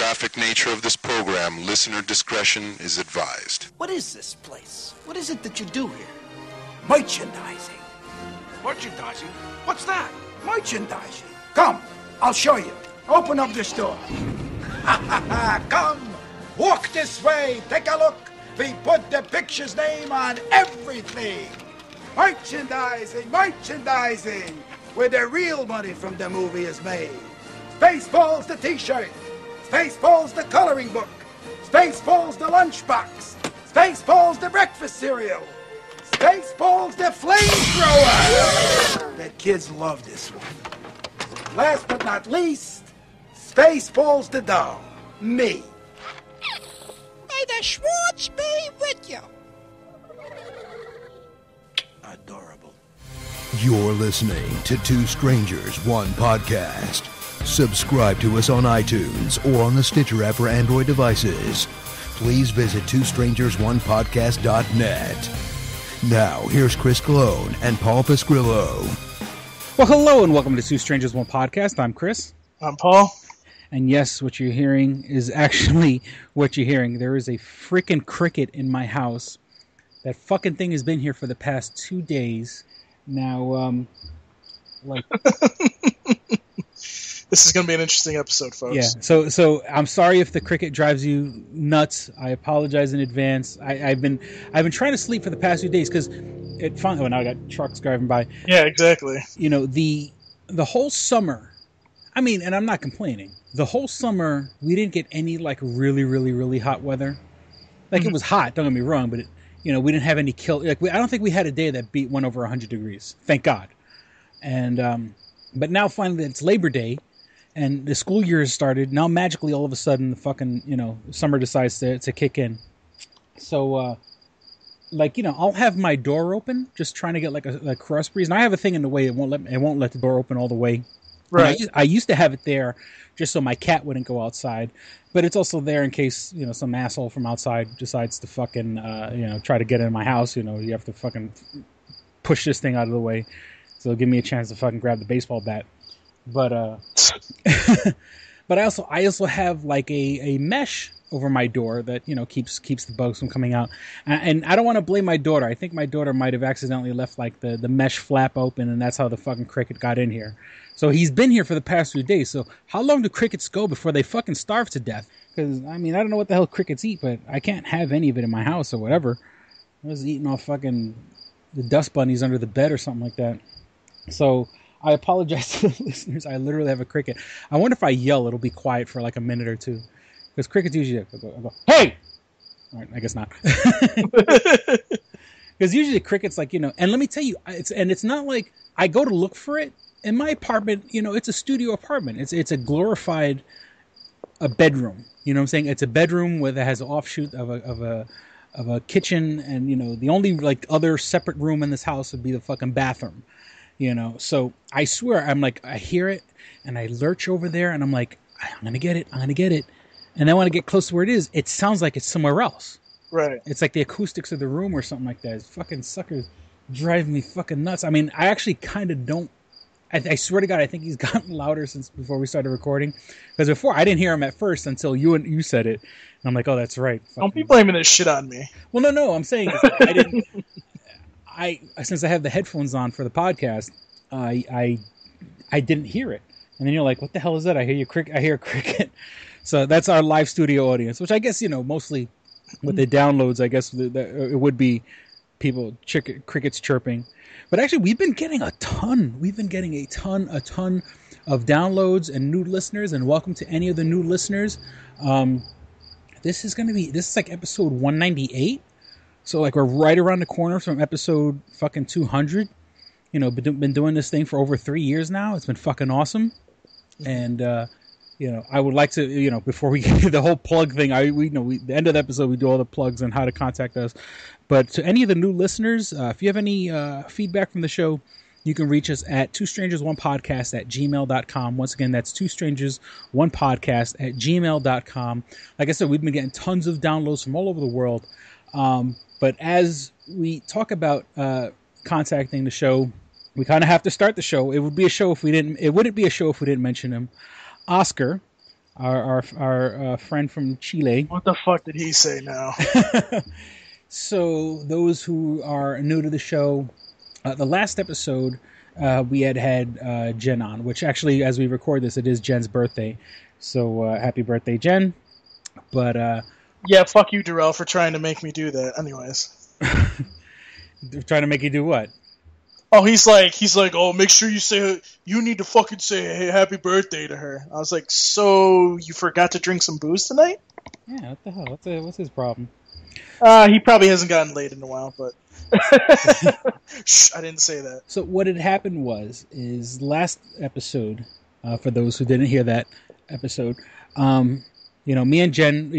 graphic nature of this program, listener discretion is advised. What is this place? What is it that you do here? Merchandising. Merchandising? What's that? Merchandising. Come, I'll show you. Open up the store. Come, walk this way. Take a look. We put the picture's name on everything. Merchandising, merchandising. Where the real money from the movie is made. Spaceballs the t-shirt. Spaceballs the coloring book. Spaceballs the lunchbox. Spaceballs the breakfast cereal. Spaceballs the flamethrower. The kids love this one. Last but not least, Spaceballs the doll. Me. May the Schwartz be with you. Adorable. You're listening to Two Strangers, One Podcast. Subscribe to us on iTunes or on the Stitcher app for Android devices. Please visit twostrangersonepodcast.net. Now, here's Chris Cologne and Paul Pasquillo. Well, hello and welcome to Two Strangers, One Podcast. I'm Chris. I'm Paul. And yes, what you're hearing is actually what you're hearing. There is a freaking cricket in my house. That fucking thing has been here for the past 2 days. Now, This is going to be an interesting episode, folks. Yeah, so I'm sorry if the cricket drives you nuts. I apologize in advance. I've been trying to sleep for the past few days because it finally. Now I got trucks driving by. Yeah, exactly. You know, the whole summer. I mean, and I'm not complaining. The whole summer we didn't get any like really, really, really hot weather. Like It was hot. Don't get me wrong, but we didn't have any kill. Like I don't think we had a day that went over 100 degrees. Thank God. And but now finally it's Labor Day. And the school year has started. Now magically, all of a sudden, the fucking, summer decides to kick in. So, I'll have my door open, just trying to get like a cross breeze. And I have a thing in the way it won't let the door open all the way. Right. I used to have it there just so my cat wouldn't go outside. But it's also there in case, some asshole from outside decides to fucking, try to get in my house. You have to fucking push this thing out of the way. So give me a chance to fucking grab the baseball bat. But but I also have like a mesh over my door that keeps the bugs from coming out, and I don't want to blame my daughter. I think my daughter might have accidentally left like the mesh flap open, and that's how the fucking cricket got in here. So he's been here for the past few days. So how long do crickets go before they fucking starve to death? Because I don't know what the hell crickets eat, but I can't have any of it in my house or whatever. I was eating off fucking the dust bunnies under the bed or something like that. So I apologize to the listeners. I literally have a cricket. I wonder if I yell, it'll be quiet for like a minute or two. Because crickets usually go, hey! All right, I guess not. Because usually crickets and let me tell you, it's not like I go to look for it. In my apartment, it's a studio apartment. It's a glorified bedroom. You know what I'm saying? It's a bedroom that has an offshoot of a kitchen, and the only like other separate room in this house would be the fucking bathroom. So I swear, I'm like, I hear it and I lurch over there and I'm like, I'm going to get it. And then when I get close to where it is, it sounds like it's somewhere else. Right. It's like the acoustics of the room or something like that. It's fucking suckers driving me fucking nuts. I mean, I actually kind of don't, I swear to God, I think he's gotten louder since before we started recording. Because before, I didn't hear him at first until you said it. And I'm like, oh, that's right. Don't be blaming this shit on me. Well, no, I'm saying I didn't. Since I have the headphones on for the podcast, I didn't hear it, and then you're like, "What the hell is that?" I hear a cricket. So that's our live studio audience, which I guess mostly with the downloads, I guess it would be people crickets chirping. But actually, we've been getting a ton. We've been getting a ton of downloads and new listeners. And welcome to any of the new listeners. This is like episode 198. So, like, we're right around the corner from episode fucking 200. Been doing this thing for over 3 years now. It's been fucking awesome. And, I would like to, before we get to the whole plug thing, the end of the episode, we do all the plugs and how to contact us. But to any of the new listeners, if you have any feedback from the show, you can reach us at twostrangersonepodcast@gmail.com. Once again, that's twostrangersonepodcast@gmail.com. Like I said, we've been getting tons of downloads from all over the world. But as we talk about contacting the show, we kind of have to start the show. It wouldn't be a show if we didn't mention him. Oscar, our friend from Chile. What the fuck did he say now? So those who are new to the show, the last episode we had Jen on, which actually, as we record this, it is Jen's birthday. So happy birthday, Jen. But yeah, fuck you, Darrell, for trying to make me do that. Anyways, trying to make you do what? Oh, he's like, oh, make sure you need to fucking say, hey, happy birthday to her. I was like, so you forgot to drink some booze tonight? Yeah, what the hell? What's his problem? He probably hasn't gotten laid in a while, but shh, I didn't say that. So what had happened is last episode, for those who didn't hear that episode, me and Jen,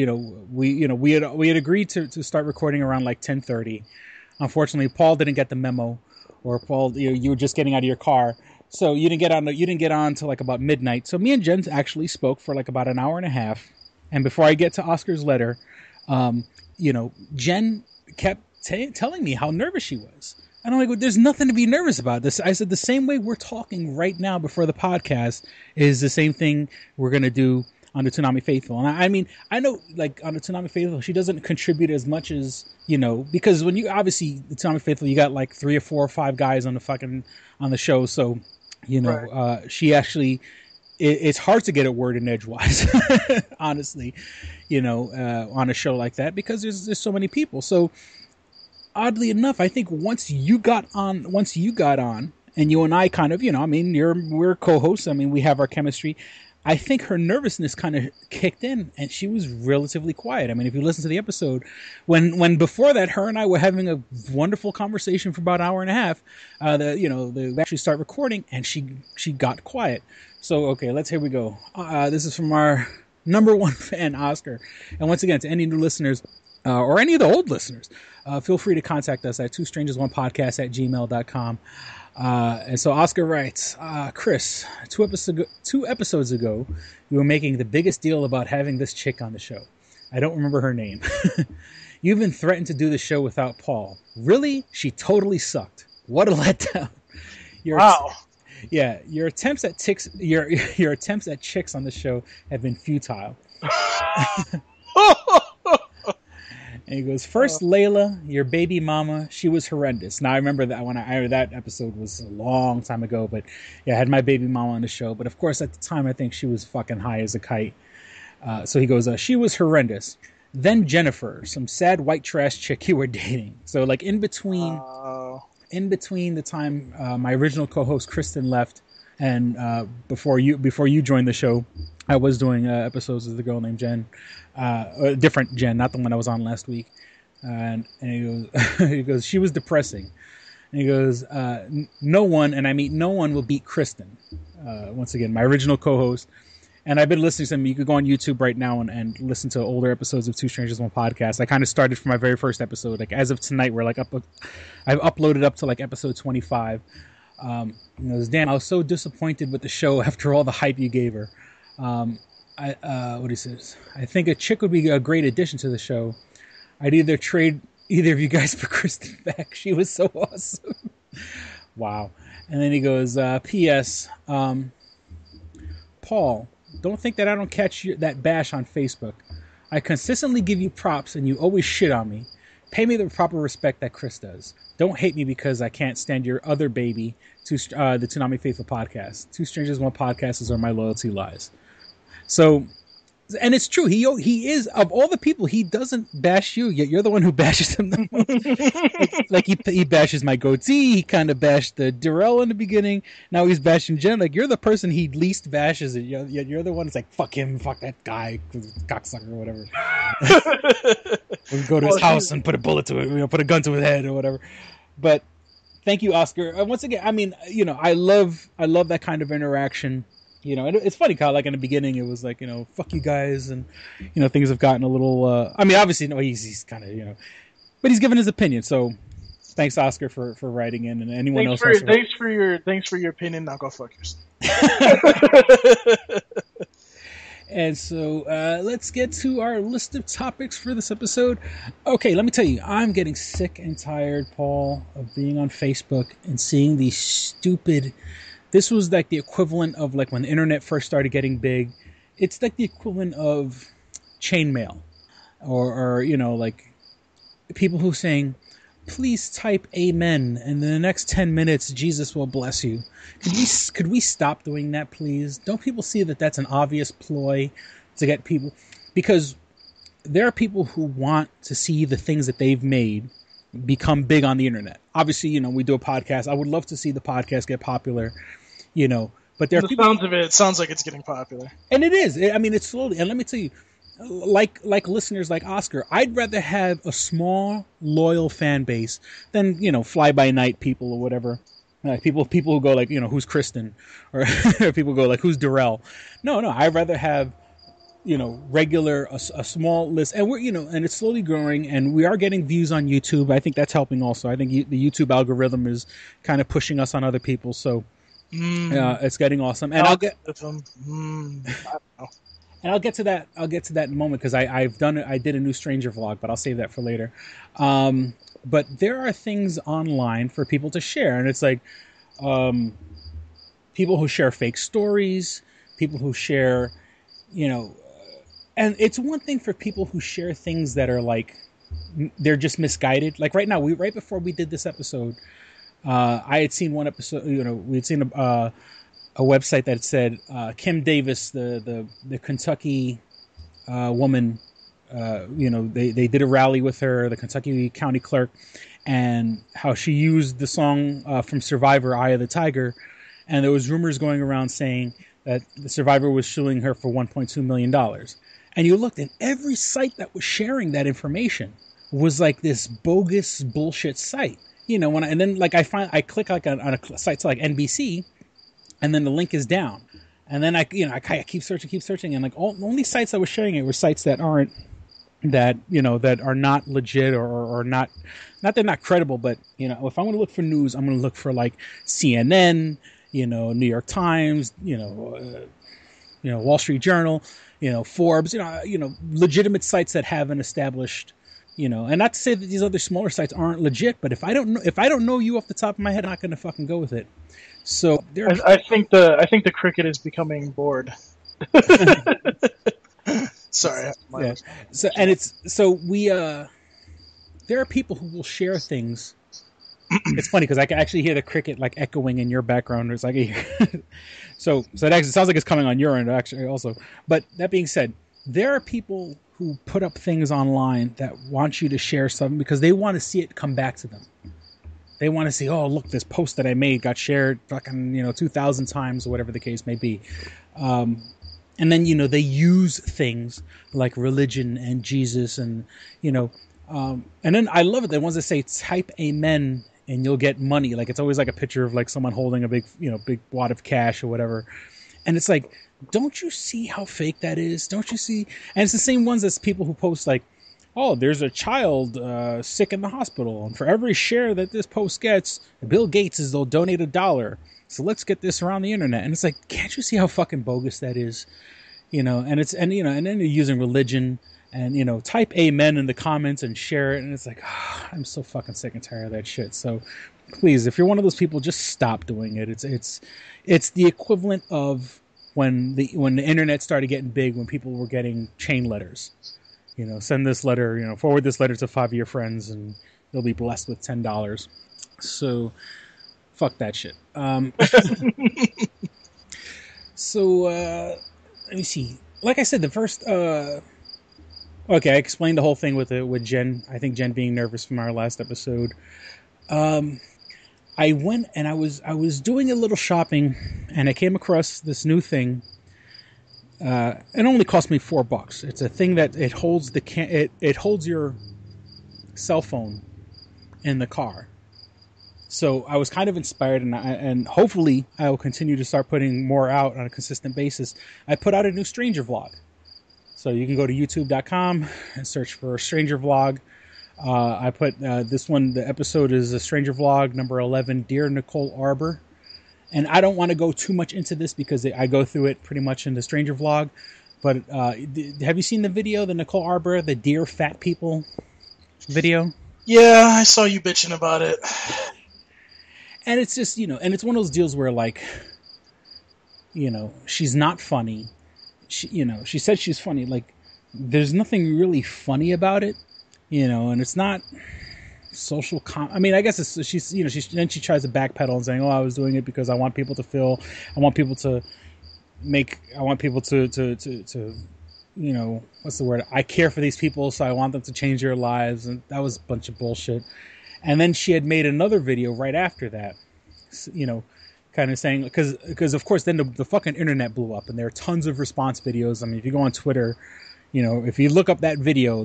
we had agreed to start recording around like 10:30. Unfortunately, Paul didn't get the memo. Or Paul, you were just getting out of your car, so you didn't get on till like about midnight. So me and Jen actually spoke for like about an hour and a half. And before I get to Oscar's letter, Jen kept telling me how nervous she was. And I'm like, well, there's nothing to be nervous about. This, I said, the same way we're talking right now before the podcast is the same thing we're gonna do on the Toonami Faithful. And I mean, I know, like, on the Toonami Faithful, she doesn't contribute as much as, because when you, obviously, the Toonami Faithful, you got like 3 or 4 or 5 guys on the show. So, right. She actually, it's hard to get a word in edgewise, honestly, on a show like that, because there's so many people. So, oddly enough, I think once you got on, and you and I kind of, we're co-hosts. I mean, we have our chemistry. I think her nervousness kind of kicked in, and she was relatively quiet. I mean, if you listen to the episode, when before that, her and I were having a wonderful conversation for about an hour and a half. We actually start recording, and she got quiet. So, okay, here we go. This is from our number one fan, Oscar. And once again, to any new listeners, or any of the old listeners, feel free to contact us at twostrangersonepodcast@gmail.com. And so Oscar writes, Chris, 2 episodes ago, you were making the biggest deal about having this chick on the show. I don't remember her name. You even threatened to do the show without Paul. Really? She totally sucked. What a letdown. Wow. Your attempts at chicks on the show have been futile. And he goes, first, Layla, your baby mama, she was horrendous. Now, I remember that that episode was a long time ago, but yeah, I had my baby mama on the show. But of course, at the time, I think she was fucking high as a kite. So he goes, she was horrendous. Then Jennifer, some sad white trash chick you were dating. So like in between the time my original co-host Kristen left and before you joined the show, I was doing episodes with the girl named Jen, a different Jen, not the one I was on last week. And he goes, she was depressing. And he goes, no one, and I mean no one, will beat Kristen. Once again, my original co-host. And I've been listening to them. You could go on YouTube right now and listen to older episodes of Two Strangers One Podcast. I kind of started from my very first episode. Like as of tonight, we're like I've uploaded up to like episode 25. He goes, damn, I was so disappointed with the show after all the hype you gave her. What he says, I think a chick would be a great addition to the show. I'd either trade either of you guys for Kristen back. She was so awesome. Wow. And then he goes, P.S. Paul, don't think that I don't catch that bash on Facebook. I consistently give you props and you always shit on me. Pay me the proper respect that Chris does. Don't hate me because I can't stand your other baby, the Toonami Faithful podcast. Two Strangers One Podcast is where my loyalty lies. So, and it's true. He is, of all the people, he doesn't bash you, yet you're the one who bashes him the most. like he bashes my goatee. He kind of bashed the Darrell in the beginning. Now he's bashing Jen. Like, you're the person he least bashes it. You're the one that's like, fuck him, fuck that guy, cocksucker or whatever. We'll go to his house and put a bullet to it, put a gun to his head or whatever. But thank you, Oscar. Once again, I mean, I love that kind of interaction. It's funny how, like, in the beginning, it was like, fuck you guys, and, things have gotten a little, I mean, obviously, no, he's kind of, but he's given his opinion, so thanks, Oscar, for writing in, and anyone else. Thanks for your opinion, now go fuck yourself. And so, let's get to our list of topics for this episode. Okay, let me tell you, I'm getting sick and tired, Paul, of being on Facebook and seeing these stupid... This was like the equivalent of like when the internet first started getting big. it's like the equivalent of chainmail, or like people who saying, please type amen, and in the next 10 minutes Jesus will bless you. Could we stop doing that, please? Don't people see that that's an obvious ploy to get people? Because there are people who want to see the things that they've made become big on the internet. Obviously, we do a podcast. I would love to see the podcast get popular, but there are people, sounds of it sounds like it's getting popular. and it is. I mean, it's slowly. And let me tell you, like listeners like Oscar, I'd rather have a small, loyal fan base than, fly by night people or whatever. People who go like, who's Kristen, or people go like, who's Darrell. No, I'd rather have, regular, a small list, and we're, and it's slowly growing, and we are getting views on YouTube. I think that's helping also. I think the YouTube algorithm is kind of pushing us on other people. So it's getting awesome. And I'll get to that. I'll get to that in a moment, because I did a new Stranger vlog, but I'll save that for later. But there are things online for people to share, and it's like people who share fake stories, people who share, and it's one thing for people who share things that are like they're just misguided. Like right now, right before we did this episode, I had seen one episode. We had seen a website that said Kim Davis, the Kentucky woman. They did a rally with her, the Kentucky county clerk, and how she used the song from Survivor, "Eye of the Tiger," and there was rumors going around saying that the Survivor was suing her for $1.2 million. And you looked, and every site that was sharing that information was like this bogus bullshit site. And then like I click like on a site like NBC, and then the link is down, and then I keep searching, and like only sites that were sharing it were sites that aren't that are not legit or not they're not credible, but if I'm going to look for news, I'm going to look for like CNN, New York Times, Wall Street Journal, Forbes, legitimate sites that have an established, and not to say that these other smaller sites aren't legit, but if I don't know you off the top of my head, I'm not going to fucking go with it. So I think the cricket is becoming bored. Sorry. Yeah. There are people who will share things. It's funny because I can actually hear the cricket like echoing in your background. It's like so it actually sounds like it's coming on your end actually also. But that being said, there are people who put up things online that want you to share something because they want to see it come back to them. They want to see, oh, look, this post that I made got shared fucking 2,000 times or whatever the case may be. And then, they use things like religion and Jesus and then I love it. The ones that say type amen and you'll get money. Like it's always like a picture of like someone holding a big wad of cash or whatever. And it's like, don't you see how fake that is? Don't you see? And it's the same ones as people who post like, oh, there's a child sick in the hospital. And for every share that this post gets, Bill Gates they'll donate $1. So let's get this around the internet. And it's like, can't you see how fucking bogus that is? And then you're using religion and, type amen in the comments and share it. And it's like, I'm so fucking sick and tired of that shit. So please, if you're one of those people, just stop doing it. It's the equivalent of when the internet started getting big, when people were getting chain letters. Send this letter, forward this letter to 5 of your friends and you'll be blessed with $10. So fuck that shit. Let me see. Like I said, the first, okay, I explained the whole thing with Jen. I think Jen being nervous from our last episode. I went and I was doing a little shopping and I came across this new thing. It only cost me $4. It's a thing that it holds it holds your cell phone in the car. So I was kind of inspired, and hopefully I will continue to start putting more out on a consistent basis. I put out a new Stranger vlog. So you can go to youtube.com and search for Stranger vlog. I put this one, the episode is a Stranger vlog number 11, Dear Nicole Arbour. And I don't want to go too much into this because I go through it pretty much in the Stranger vlog. But have you seen the video, the Nicole Arbour, the Dear Fat People video? Yeah, I saw you bitching about it. And it's just, and it's one of those deals where, like, she's not funny. she said she's funny. Like, there's nothing really funny about it, and it's not social I mean, I guess she's then she tries to backpedal and saying, oh, I was doing it because I want people to what's the word? I care for these people, so I want them to change their lives, and that was a bunch of bullshit. And then she had made another video right after that, kind of saying, because of course then the fucking internet blew up, and there are tons of response videos. I mean, if you go on Twitter, if you look up that video,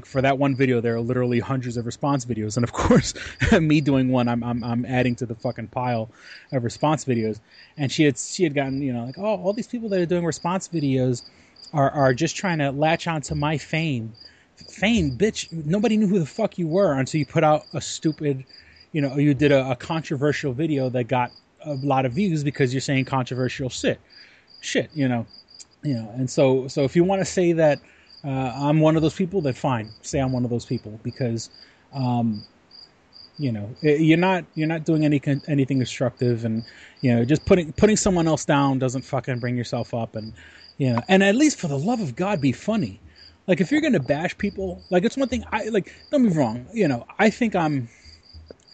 for that one video, there are literally hundreds of response videos, and of course, me doing one, I'm adding to the fucking pile of response videos. And she had gotten all these people that are doing response videos are just trying to latch onto my fame. Fame, bitch. Nobody knew who the fuck you were until you put out a stupid, you did a controversial video that got a lot of views because you're saying controversial shit. And so if you want to say that I'm one of those people, then fine, say I'm one of those people, because you're not doing anything destructive, and just putting someone else down doesn't fucking bring yourself up. And and at least for the love of God, be funny. Like, if you're gonna bash people, like, it's one thing. Don't get me wrong. I think I'm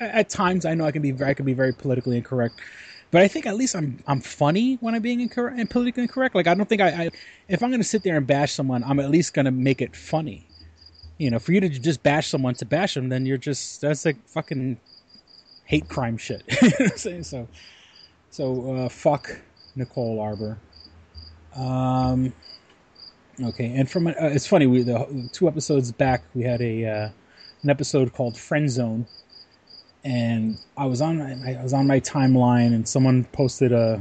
at times, I know I can be very politically incorrect. But I think at least I'm funny when I'm being incorrect and politically incorrect. Like, I don't think if I'm going to sit there and bash someone, I'm at least going to make it funny. For you to just bash someone to bash them, then that's like fucking hate crime shit. You know what I'm saying? So fuck Nicole Arbour. Okay, and it's funny. The 2 episodes back, we had an episode called Friend Zone. And I was on my timeline, and someone posted a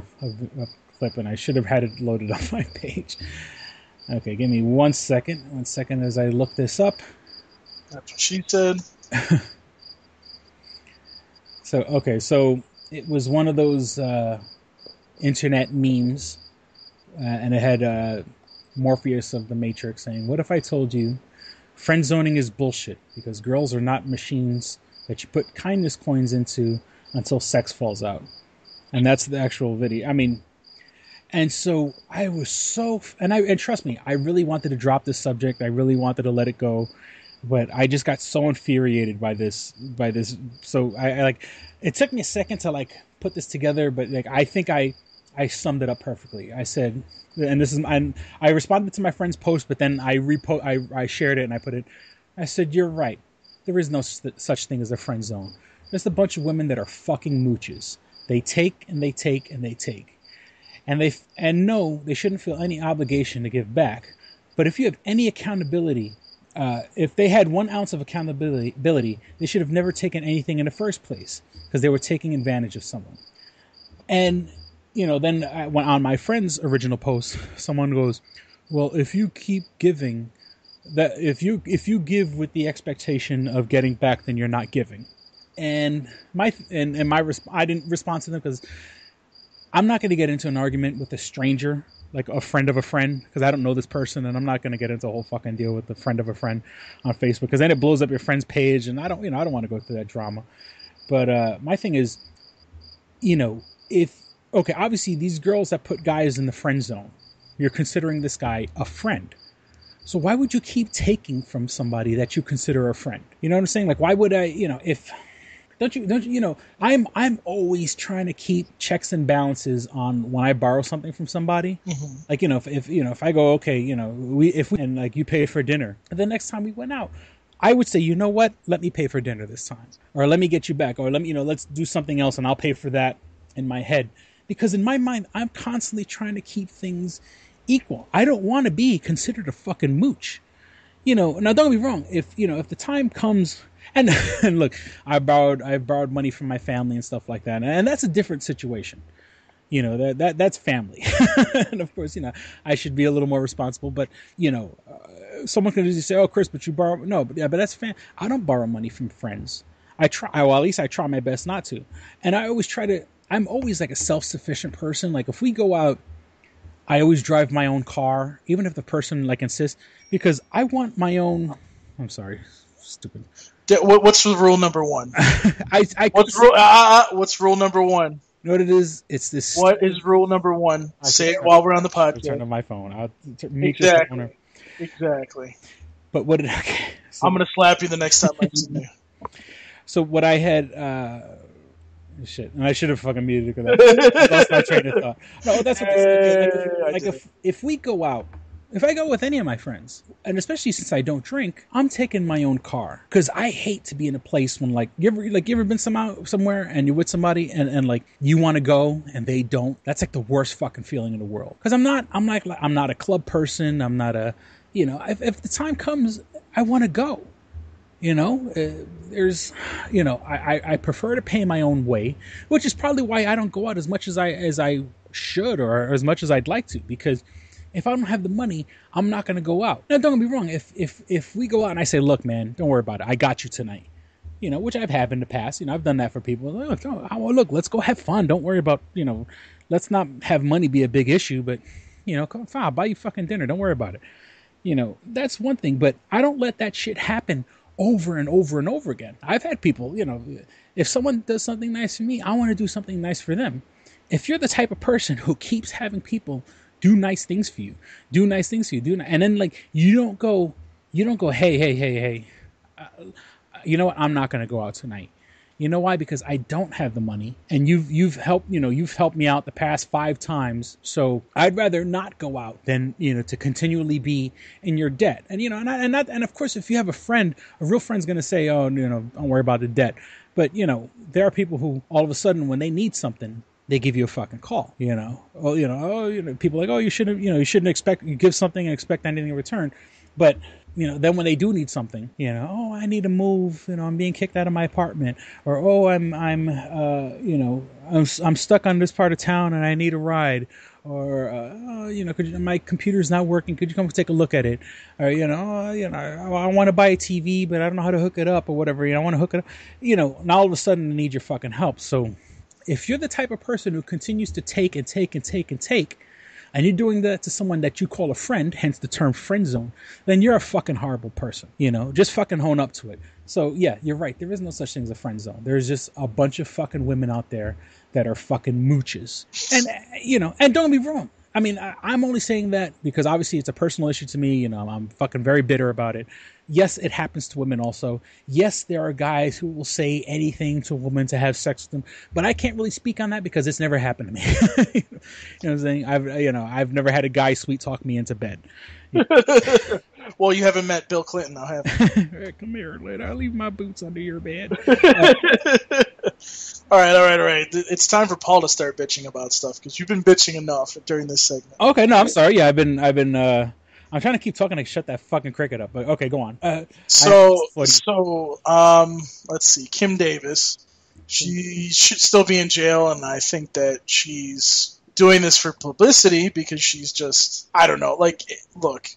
clip, and I should have had it loaded on my page. Okay, give me 1 second. 1 second as I look this up. That's what she said. So it was one of those internet memes, and it had Morpheus of the Matrix saying, "What if I told you friend zoning is bullshit because girls are not machines that you put kindness coins into until sex falls out." And that's the actual video. I mean, and so I was and trust me, I really wanted to drop this subject. I really wanted to let it go, but I just got so infuriated by this. So I it took me a second to put this together, but I think I summed it up perfectly. I said, and this is, I responded to my friend's post, but then I shared it and I put it. I said, "You're right. There is no such thing as a friend zone. Just a bunch of women that are fucking mooches. They take and they take and they take. And no, they shouldn't feel any obligation to give back. But if you have any accountability, if they had 1 ounce of accountability, they should have never taken anything in the first place because they were taking advantage of someone." And, then on my friend's original post, someone goes, "Well, if you keep giving, that if you give with the expectation of getting back, then you're not giving." And I didn't respond to them because I'm not going to get into an argument with a stranger, like a friend of a friend, because I don't know this person, and I'm not going to get into a whole fucking deal with a friend of a friend on Facebook, because then it blows up your friend's page, and I don't want to go through that drama. But my thing is, obviously these girls that put guys in the friend zone, you're considering this guy a friend. So why would you keep taking from somebody that you consider a friend? You know what I'm saying? Like, why would I, don't you, I'm always trying to keep checks and balances on when I borrow something from somebody. Mm-hmm. Like, if I go, okay, and you pay for dinner, and the next time we went out, I would say, you know what? Let me pay for dinner this time, or let me get you back, or let's do something else, and I'll pay for that in my head, because in my mind, I'm constantly trying to keep things equal. I don't want to be considered a fucking mooch. Now don't get me wrong. If the time comes, and look, I borrowed money from my family and stuff like that, and that's a different situation. That's family, and of course, I should be a little more responsible. But someone can just say, "Oh, Chris, but you borrow." No, but that's I don't borrow money from friends. I try. Well, at least I try my best not to. And I always try to. I'm always like a self-sufficient person. Like, if we go out, I always drive my own car, even if the person insists, because I want my own. I'm sorry, stupid. What's rule number 1? What's rule number 1? You know what it is? It's this. What is rule number one? Say it while we're on the podcast. Turn on my phone. Exactly. But what did? Okay, I'm gonna slap you the next time I see you. So what I had. Shit, and I should have fucking muted it because I lost my train of thought. No, that's what this is. If we go out, if I go with any of my friends, and especially since I don't drink, I'm taking my own car because I hate to be in a place when you ever been somewhere and you're with somebody and like you want to go and they don't. That's like the worst fucking feeling in the world. Because I'm not a club person. I'm not a, if the time comes, I want to go. I prefer to pay my own way, which is probably why I don't go out as much as I should or as much as I'd like to, because if I don't have the money, I'm not going to go out. Now, don't get me wrong. If we go out and I say, look, man, don't worry about it. I got you tonight, which I've had in the past. I've done that for people. Look, let's go have fun. Don't worry about, let's not have money be a big issue, but, come on, fine, I'll buy you fucking dinner. Don't worry about it. That's one thing, but I don't let that shit happen over and over and over again. I've had people, if someone does something nice for me, I want to do something nice for them. If you're the type of person who keeps having people do nice things for you, and then you don't go, hey, you know what? I'm not going to go out tonight. You know why? Because I don't have the money, and you've helped me out the past 5 times. So I'd rather not go out than to continually be in your debt. And and of course, if you have a real friend's going to say, oh, don't worry about the debt. But there are people who all of a sudden when they need something, they give you a fucking call. People like, oh, you shouldn't expect, you give something and expect anything in return. But then when they do need something, oh, I need to move, I'm being kicked out of my apartment, or oh, I'm stuck on this part of town and I need a ride, or my computer's not working, could you come take a look at it, or I want to buy a TV but I don't know how to hook it up or whatever, I want to hook it up, now all of a sudden I need your fucking help. So if you're the type of person who continues to take and take and take and take, and you're doing that to someone that you call a friend, hence the term friend zone, then you're a fucking horrible person. Just fucking hone up to it. So yeah, you're right. There is no such thing as a friend zone. There's just a bunch of fucking women out there that are fucking mooches. And, and don't get me wrong. I mean, I'm only saying that because obviously it's a personal issue to me. I'm fucking very bitter about it. Yes, it happens to women also. Yes, there are guys who will say anything to a woman to have sex with them, but I can't really speak on that because it's never happened to me. You know what I'm saying? I've never had a guy sweet talk me into bed. Well, you haven't met Bill Clinton, though, have you? Hey, come here, lady. I'll leave my boots under your bed. All right. It's time for Paul to start bitching about stuff because you've been bitching enough during this segment. Okay, no, I'm sorry. Yeah, I've been. I'm trying to keep talking to shut that fucking cricket up. But okay, go on. Let's see. Kim Davis, she should still be in jail, and I think that she's doing this for publicity because she's just, I don't know. Look,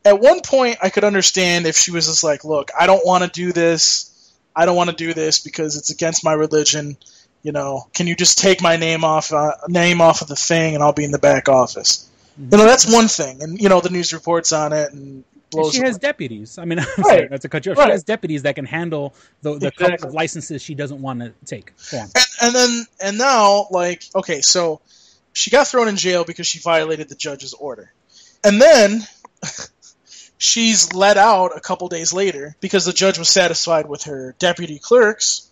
at one point I could understand if she was just like, look, I don't want to do this. I don't want to do this because it's against my religion. Can you just take my name off of the thing, and I'll be in the back office. That's one thing, and the news reports on it and blows. She has deputies. I mean, I'm sorry, not to cut you off. Right. She has deputies that can handle the couple of licenses she doesn't want to take. And now, okay, so she got thrown in jail because she violated the judge's order, and then she's let out a couple days later because the judge was satisfied with her deputy clerks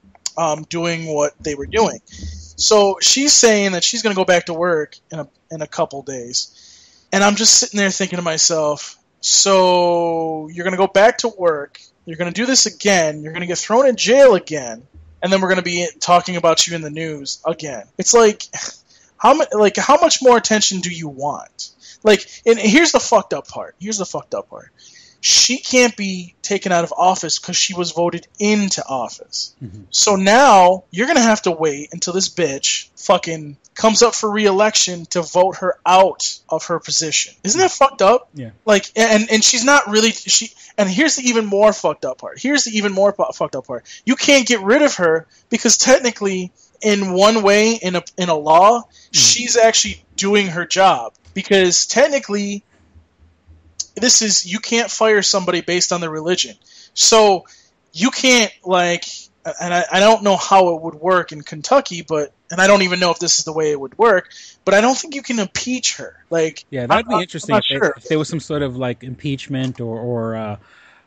doing what they were doing. So she's saying that she's going to go back to work in a couple days. And I'm just sitting there thinking to myself, so you're going to go back to work, you're going to do this again, you're going to get thrown in jail again, and then we're going to be talking about you in the news again. It's how much more attention do you want? And here's the fucked up part. She can't be taken out of office because she was voted into office. Mm-hmm. So now you're going to have to wait until this bitch fucking comes up for re-election to vote her out of her position. Isn't that fucked up? Yeah. And she's not really and here's the even more fucked up part. You can't get rid of her because technically in one way in a law, she's actually doing her job because technically you can't fire somebody based on their religion. So you can't and I don't know how it would work in Kentucky, but and I don't even know if this is the way it would work, but I don't think you can impeach her. Like, yeah, that'd be interesting if there was some sort of like impeachment or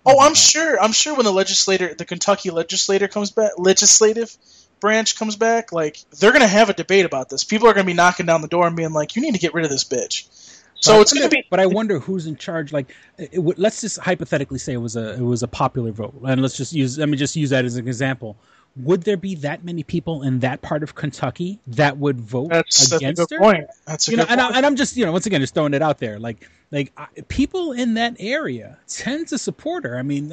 I'm sure when the Kentucky legislative branch comes back, like, they're going to have a debate about this. People are going to be knocking down the door and being like, you need to get rid of this bitch. So it's going to be. But I wonder who's in charge. Like, let's just hypothetically say it was a popular vote, and let me just use that as an example. Would there be that many people in that part of Kentucky that would vote against that's a good her? point. That's a good point. And I'm just, once again, just throwing it out there. People in that area tend to support her. I mean,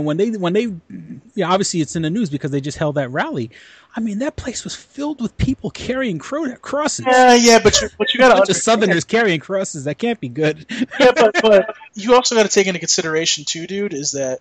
when they, obviously it's in the news because they just held that rally. I mean, that place was filled with people carrying crosses. Yeah, but you got to just Southerners carrying crosses. That can't be good. Yeah, but you also got to take into consideration too, dude, is that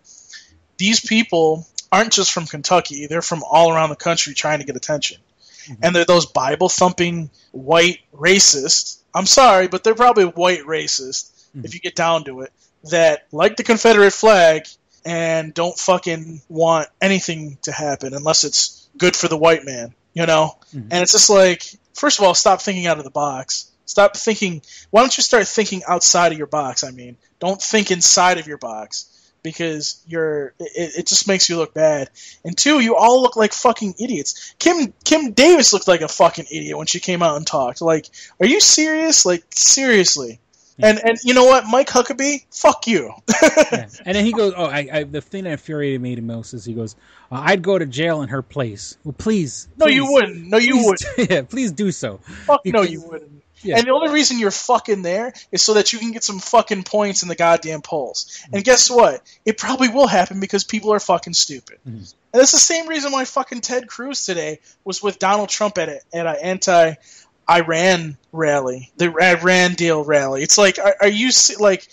these people aren't just from Kentucky. They're from all around the country trying to get attention. Mm-hmm. And they're those Bible-thumping white racists. I'm sorry, but they're probably white racist, if you get down to it, that like the Confederate flag and don't fucking want anything to happen unless it's good for the white man, Mm-hmm. And it's just like, first of all, stop thinking out of the box. Stop thinking. Why don't you start thinking outside of your box? I mean, don't think inside of your box. Because it just makes you look bad. And two, you all look like fucking idiots. Kim Davis looked like a fucking idiot when she came out and talked. Like, are you serious? Like, seriously. And you know what, Mike Huckabee, fuck you. Yeah. And then he goes, the thing that infuriated me the most is he goes, I'd go to jail in her place. Well, please. No, you wouldn't. No, you wouldn't. Yeah, please do so. Fuck no, you wouldn't. Yeah. And the only reason you're fucking there is so that you can get some fucking points in the goddamn polls. And guess what? It probably will happen because people are fucking stupid. Mm-hmm. And that's the same reason why fucking Ted Cruz today was with Donald Trump at an anti-Iran rally, the Iran deal rally. It's like, are you like,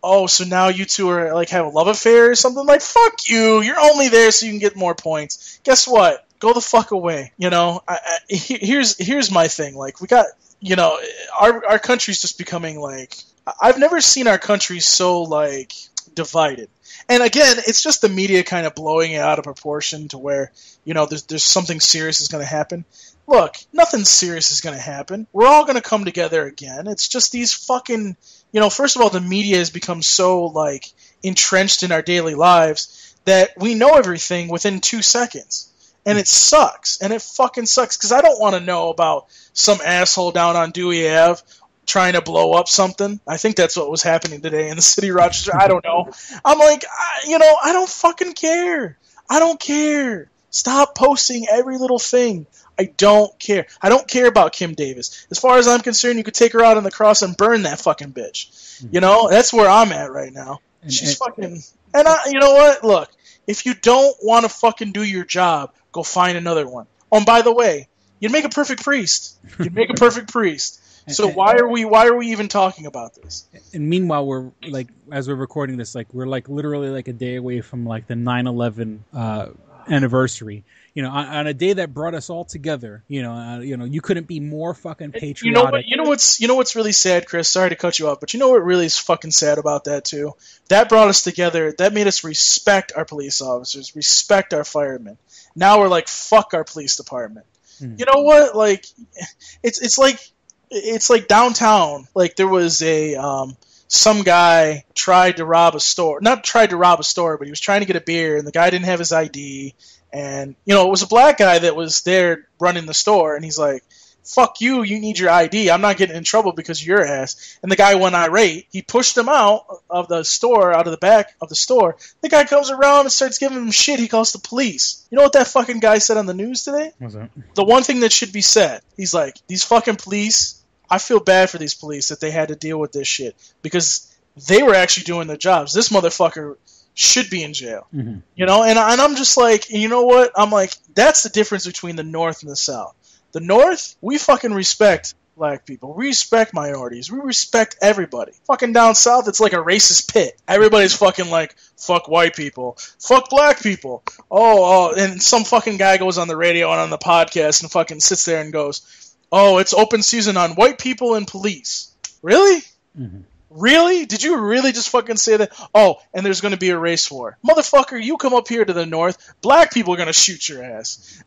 oh, so now you two are like have a love affair or something? Like, fuck you. You're only there so you can get more points. Guess what? Go the fuck away. Here's my thing. Like, we got. Our country's just becoming like, I've never seen our country so like divided. And again, it's just the media kind of blowing it out of proportion to where, there's something serious is going to happen. Look, nothing serious is going to happen. We're all going to come together again. It's just these fucking, first of all, the media has become so like entrenched in our daily lives that we know everything within 2 seconds. And it sucks. And it fucking sucks because I don't want to know about some asshole down on Dewey Ave trying to blow up something. I think that's what was happening today in the city of Rochester. I don't know. I'm like, I don't fucking care. I don't care. Stop posting every little thing. I don't care. I don't care about Kim Davis. As far as I'm concerned, you could take her out on the cross and burn that fucking bitch. That's where I'm at right now. She's fucking... And you know what? Look, if you don't want to fucking do your job, go find another one. Oh, and by the way, you'd make a perfect priest. So why are we even talking about this? And meanwhile, we're like, as we're recording this, like we're like literally like a day away from like the 9/11 anniversary. On a day that brought us all together. You couldn't be more fucking patriotic. You know what's really sad, Chris? Sorry to cut you off, but you know what really is fucking sad about that too? That brought us together. That made us respect our police officers, respect our firemen. Now we're like, fuck our police department. You know what? Like, it's like downtown. Like there was some guy tried to rob a store. Not tried to rob a store, but he was trying to get a beer, and the guy didn't have his ID. And, it was a black guy that was there running the store, and he's like, fuck you, you need your ID. I'm not getting in trouble because of your ass. And the guy went irate. He pushed him out of the store, out of the back of the store. The guy comes around and starts giving him shit. He calls the police. You know what that fucking guy said on the news today? What's that? The one thing that should be said. He's like, these fucking police, I feel bad for these police that they had to deal with this shit because they were actually doing their jobs. This motherfucker should be in jail. Mm-hmm. And I'm just like, you know what? I'm like, that's the difference between the North and the South. The North, we fucking respect black people. We respect minorities. We respect everybody. Fucking down South, it's like a racist pit. Everybody's fucking like, fuck white people. Fuck black people. Oh, and some fucking guy goes on the radio and on the podcast and fucking sits there and goes, oh, it's open season on white people and police. Really? Mm-hmm. Really? Did you really just fucking say that? Oh, and there's going to be a race war. Motherfucker, you come up here to the north, black people are going to shoot your ass.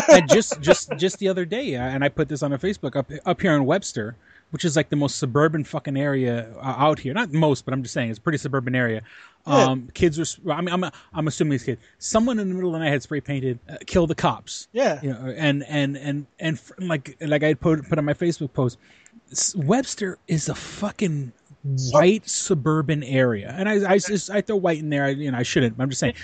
And just the other day, and I put this on a Facebook, up here in Webster, which is like the most suburban fucking area out here. Not most, but I'm just saying it's a pretty suburban area. Yeah. Kids were, I mean, I'm assuming these kids, someone in the middle of the night had spray painted, kill the cops. Yeah. You know, and like I had put on my Facebook post, Webster is a fucking white suburban area, and I throw white in there. I shouldn't. I'm just saying,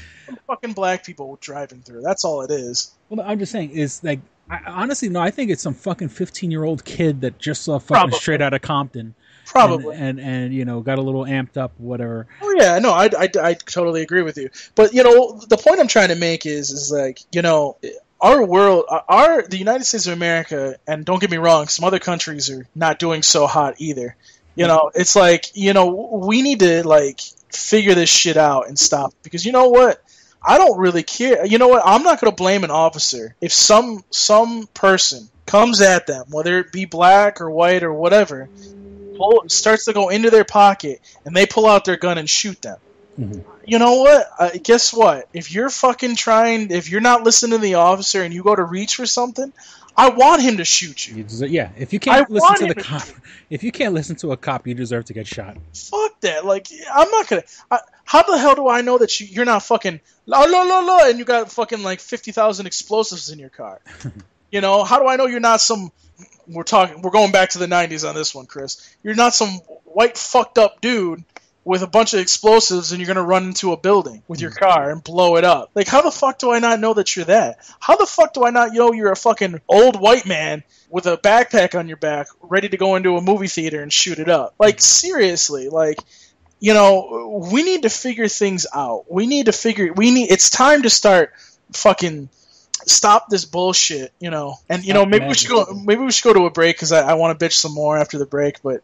fucking black people driving through. That's all it is. Well, I'm just saying is like, honestly, no. I think it's some fucking 15-year-old kid that just saw fucking straight out of Compton. Probably. And you know, got a little amped up, whatever. Oh yeah, no, I totally agree with you. But you know, the point I'm trying to make is like, you know, our world, the United States of America, and don't get me wrong, some other countries are not doing so hot either. You know, it's like, you know, we need to like figure this shit out and stop, because you know what? I don't really care. You know what? I'm not going to blame an officer if some person comes at them, whether it be black or white or whatever, starts to go into their pocket and they pull out their gun and shoot them. Mm-hmm. You know what? Guess what? If you're not listening to the officer and you go to reach for something, I want him to shoot you. Yeah, if you can't listen to the cop, if you can't listen to a cop, you deserve to get shot. Fuck that! Like, I'm not gonna. How the hell do I know that you're not fucking la, and you got fucking like 50,000 explosives in your car? You know, how do I know you're not some? We're going back to the 90s on this one, Chris. You're not some white fucked up dude with a bunch of explosives and you're going to run into a building with your car and blow it up. Like, how the fuck do I not know that you're that? How the fuck do I not know you're a fucking old white man with a backpack on your back ready to go into a movie theater and shoot it up? Like, seriously, like, you know, we need to figure things out. It's time to start fucking stop this bullshit, you know. And, you know, maybe we should go to a break because I want to bitch some more after the break, but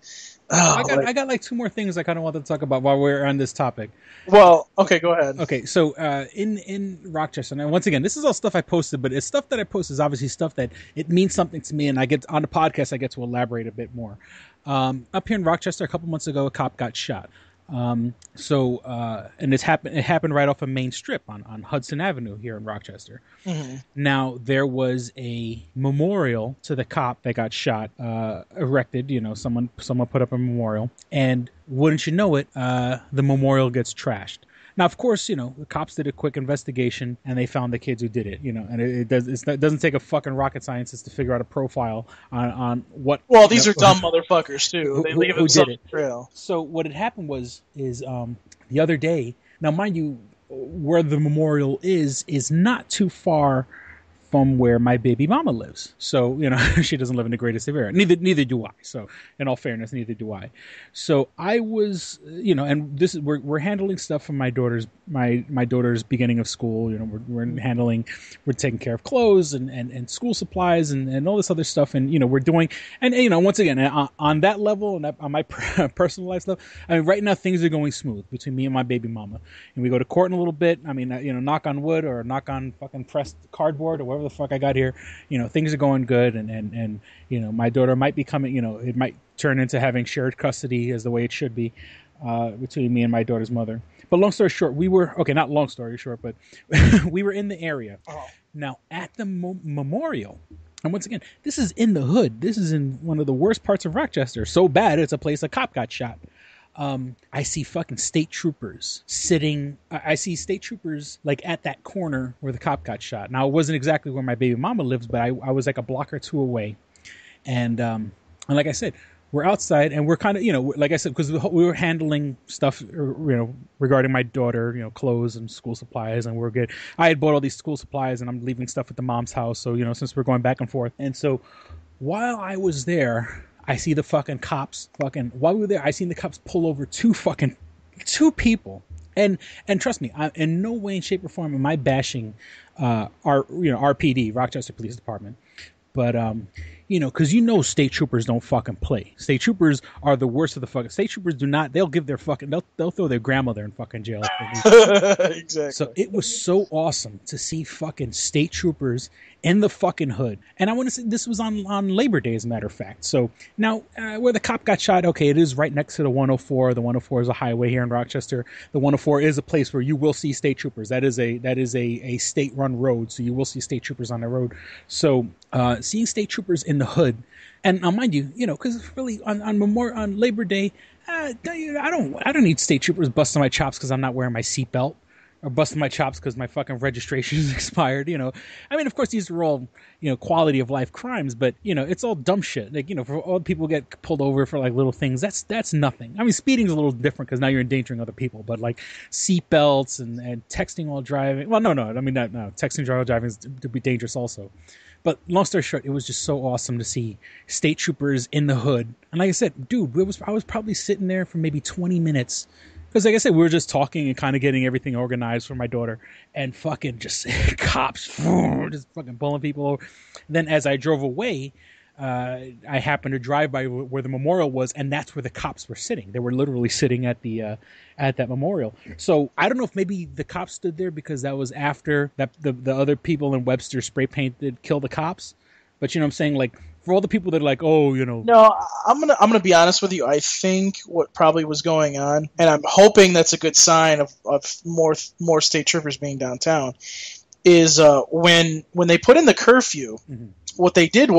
I got like two more things I kind of want to talk about while we're on this topic. Well, okay, go ahead. Okay, so in Rochester, and once again, this is all stuff I posted, but it's stuff that I post is obviously stuff that it means something to me, and I get on the podcast, I get to elaborate a bit more. Up here in Rochester, a couple months ago, a cop got shot. And it happened right off of Main Strip on Hudson Avenue here in Rochester. Mm-hmm. Now, there was a memorial to the cop that got shot, erected. You know, someone put up a memorial, and wouldn't you know it, the memorial gets trashed. Now, of course, you know, the cops did a quick investigation and they found the kids who did it, you know, and it doesn't take a fucking rocket scientist to figure out a profile on what. Well, these are dumb motherfuckers too. They leave themselves a trail. So what had happened is the other day, now mind you, where the memorial is not too far from where my baby mama lives. So, you know, she doesn't live in the greatest of area. Neither do I. So, in all fairness, neither do I. So, I was, you know, and this is we're handling stuff from my daughter's beginning of school. You know, we're taking care of clothes and school supplies and all this other stuff. And, you know, we're doing, and, you know, once again, on that level and on my personal life stuff, I mean, right now things are going smooth between me and my baby mama. And we go to court in a little bit. I mean, you know, knock on wood or knock on fucking pressed cardboard or whatever the fuck I got here, you know, things are going good, and you know, my daughter might be coming, you know, it might turn into having shared custody as the way it should be between me and my daughter's mother. But long story short, not long story short, but we were in the area. Oh. Now, at the memorial, and once again, this is in the hood. This is in one of the worst parts of Rochester. So bad, it's a place a cop got shot. I see fucking state troopers sitting. I see state troopers like at that corner where the cop got shot. Now, it wasn't exactly where my baby mama lives, but I was like a block or two away. And like I said, we're outside and we're kind of, you know, like I said, because we were handling stuff, you know, regarding my daughter, you know, clothes and school supplies, and we're good. I had bought all these school supplies and I'm leaving stuff at the mom's house. So, you know, since we're going back and forth. And so while I was there, I see the fucking cops while we were there, I seen the cops pull over two people. And trust me, in no way, shape, or form am I bashing RPD, Rochester Police Department. But because state troopers don't fucking play. State troopers are the worst of the fucking. State troopers do not. They'll give their fucking. They'll throw their grandmother in fucking jail. Exactly. So it was so awesome to see fucking state troopers in the fucking hood. And I want to say this was on Labor Day, as a matter of fact. So now where the cop got shot, okay, it is right next to the 104. The 104 is a highway here in Rochester. The 104 is a place where you will see state troopers. That is a state-run road, so you will see state troopers on the road. So seeing state troopers in the hood, and now mind you, because really on Labor Day, I don't need state troopers busting my chops because I'm not wearing my seatbelt, or busting my chops because my fucking registration is expired. I mean, of course, these are all quality of life crimes, but it's all dumb shit. Like for all people get pulled over for like little things, that's nothing. I mean, speeding's a little different because now you're endangering other people, but like seatbelts and texting while driving. Well, no, I mean, no, texting while driving is to be dangerous also. But long story short, it was just so awesome to see state troopers in the hood. And like I said, dude, I was probably sitting there for maybe 20 minutes. Because like I said, we were just talking and kind of getting everything organized for my daughter. And fucking just cops just fucking pulling people over. Then as I drove away, I happened to drive by where the memorial was, and that's where the cops were sitting. They were literally sitting at that memorial. So I don't know if maybe the cops stood there because that was after that the other people in Webster spray painted kill the cops. But you know what I'm saying? Like for all the people that are like, No, I'm gonna be honest with you. I think what probably was going on, and I'm hoping that's a good sign of more state troopers being downtown, is when they put in the curfew. Mm-hmm. What they did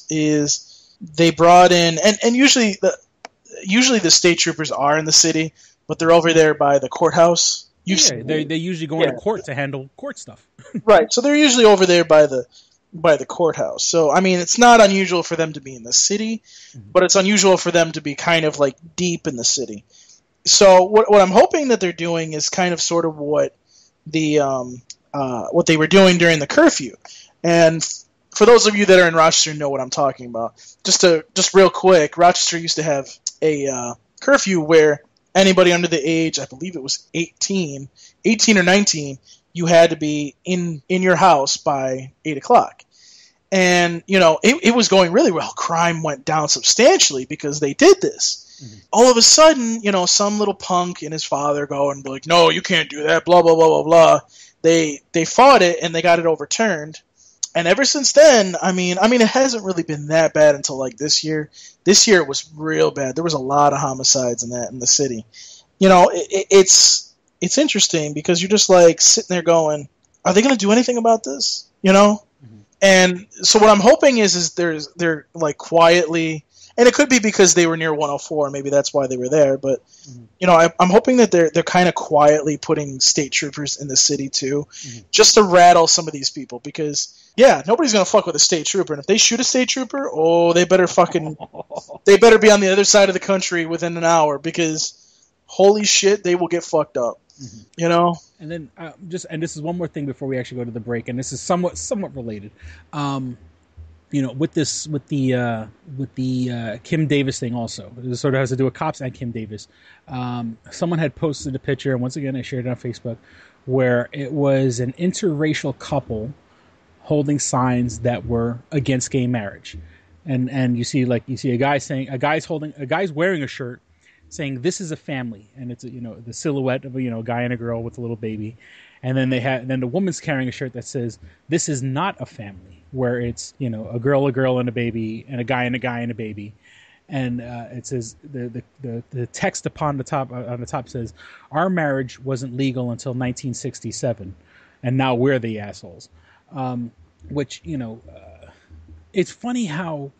is they brought in, and usually the state troopers are in the city, but they're over there by the courthouse. They usually go into court to handle court stuff. Right, so they're usually over there by the courthouse. So I mean, it's not unusual for them to be in the city, but it's unusual for them to be kind of like deep in the city. So what I'm hoping that they're doing is kind of sort of what they were doing during the curfew. And for those of you that are in Rochester know what I'm talking about. Just real quick, Rochester used to have a curfew where anybody under the age, I believe it was 18 or 19, you had to be in your house by 8 o'clock. And, it was going really well. Crime went down substantially because they did this. Mm-hmm. All of a sudden, some little punk and his father go and be like, no, you can't do that, blah, blah, blah, blah, blah. They fought it and they got it overturned. And ever since then, I mean, it hasn't really been that bad until like this year. This year it was real bad. There was a lot of homicides in the city. It's interesting because you're just like sitting there going, are they going to do anything about this? Mm-hmm. And so what I'm hoping is they're like quietly, and it could be because they were near 104, maybe that's why they were there. But I'm hoping that they're kind of quietly putting state troopers in the city too, just to rattle some of these people because. Yeah, nobody's gonna fuck with a state trooper, and if they shoot a state trooper, they better be on the other side of the country within an hour because holy shit, they will get fucked up. Mm-hmm. And then and this is one more thing before we actually go to the break, and this is somewhat related. With the Kim Davis thing also, this sort of has to do with cops and Kim Davis. Someone had posted a picture, and once again I shared it on Facebook, where it was an interracial couple holding signs that were against gay marriage, and you see a guy's wearing a shirt saying this is a family, and it's the silhouette of a guy and a girl with a little baby, and then then the woman's carrying a shirt that says this is not a family, where it's a girl and a baby, and a guy and a baby, and it says the text on the top says our marriage wasn't legal until 1967, and now we're the assholes. Which it's funny how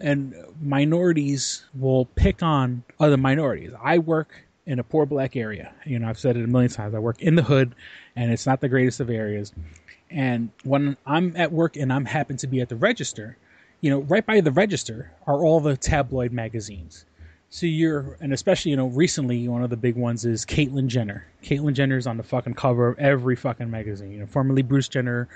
minorities will pick on other minorities. I work in a poor black area. I've said it a million times. I work in the hood, and it's not the greatest of areas. And when I'm at work and I'm happen to be at the register, right by the register are all the tabloid magazines. So and especially, recently one of the big ones is Caitlyn Jenner. Caitlyn Jenner's on the fucking cover of every fucking magazine. Formerly Bruce Jenner.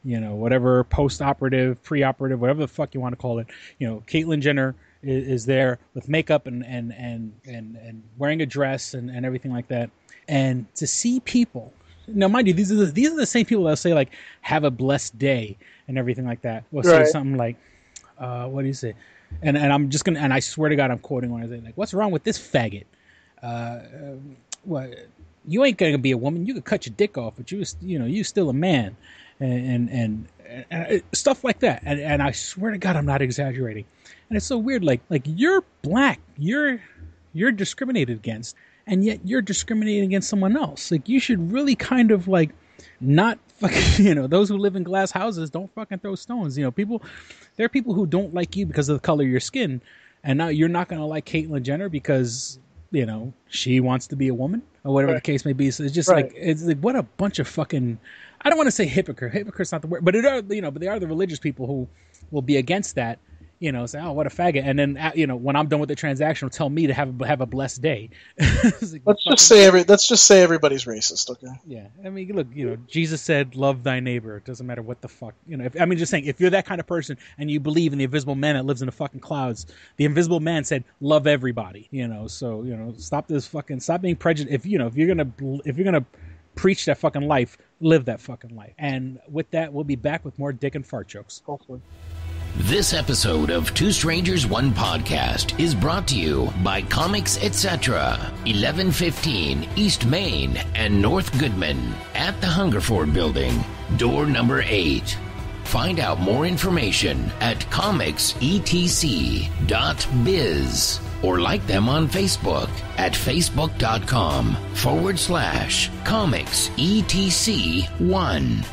Whatever post-operative, pre-operative, whatever the fuck you want to call it. Caitlyn Jenner is there with makeup and wearing a dress and everything like that. And to see people, now mind you, these are the same people that say like "Have a blessed day" and everything like that. We'll say something like, "What do you say? And I'm just gonna, and I swear to God, I'm quoting one. I say, like, what's wrong with this faggot? What? You ain't gonna be a woman. You could cut your dick off, but you still a man, and stuff like that. And I swear to God, I'm not exaggerating. And it's so weird. Like you're black, you're discriminated against, and yet you're discriminating against someone else. Like, you should really kind of like not fucking, those who live in glass houses don't fucking throw stones. There are people who don't like you because of the color of your skin, and now you're not gonna like Caitlyn Jenner because she wants to be a woman or whatever the case may be. So it's just it's like, what a bunch of fucking, I don't want to say hypocrite. Hypocrite's not the word, but they are the religious people who will be against that. Say, oh, what a faggot, and then when I'm done with the transaction, tell me to have a blessed day. Like, let's just say everybody's racist, okay? Yeah, I mean, look, Jesus said, "Love thy neighbor." It doesn't matter what the fuck, just saying, if you're that kind of person and you believe in the invisible man that lives in the fucking clouds, the invisible man said, "Love everybody." So stop being prejudiced. If you're gonna preach that fucking life, live that fucking life. And with that, we'll be back with more dick and fart jokes. Hopefully. This episode of Two Strangers, One Podcast is brought to you by Comics Etc., 1115 East Main and North Goodman at the Hungerford Building, door number 8. Find out more information at comicsetc.biz or like them on Facebook at facebook.com/comicsetc1.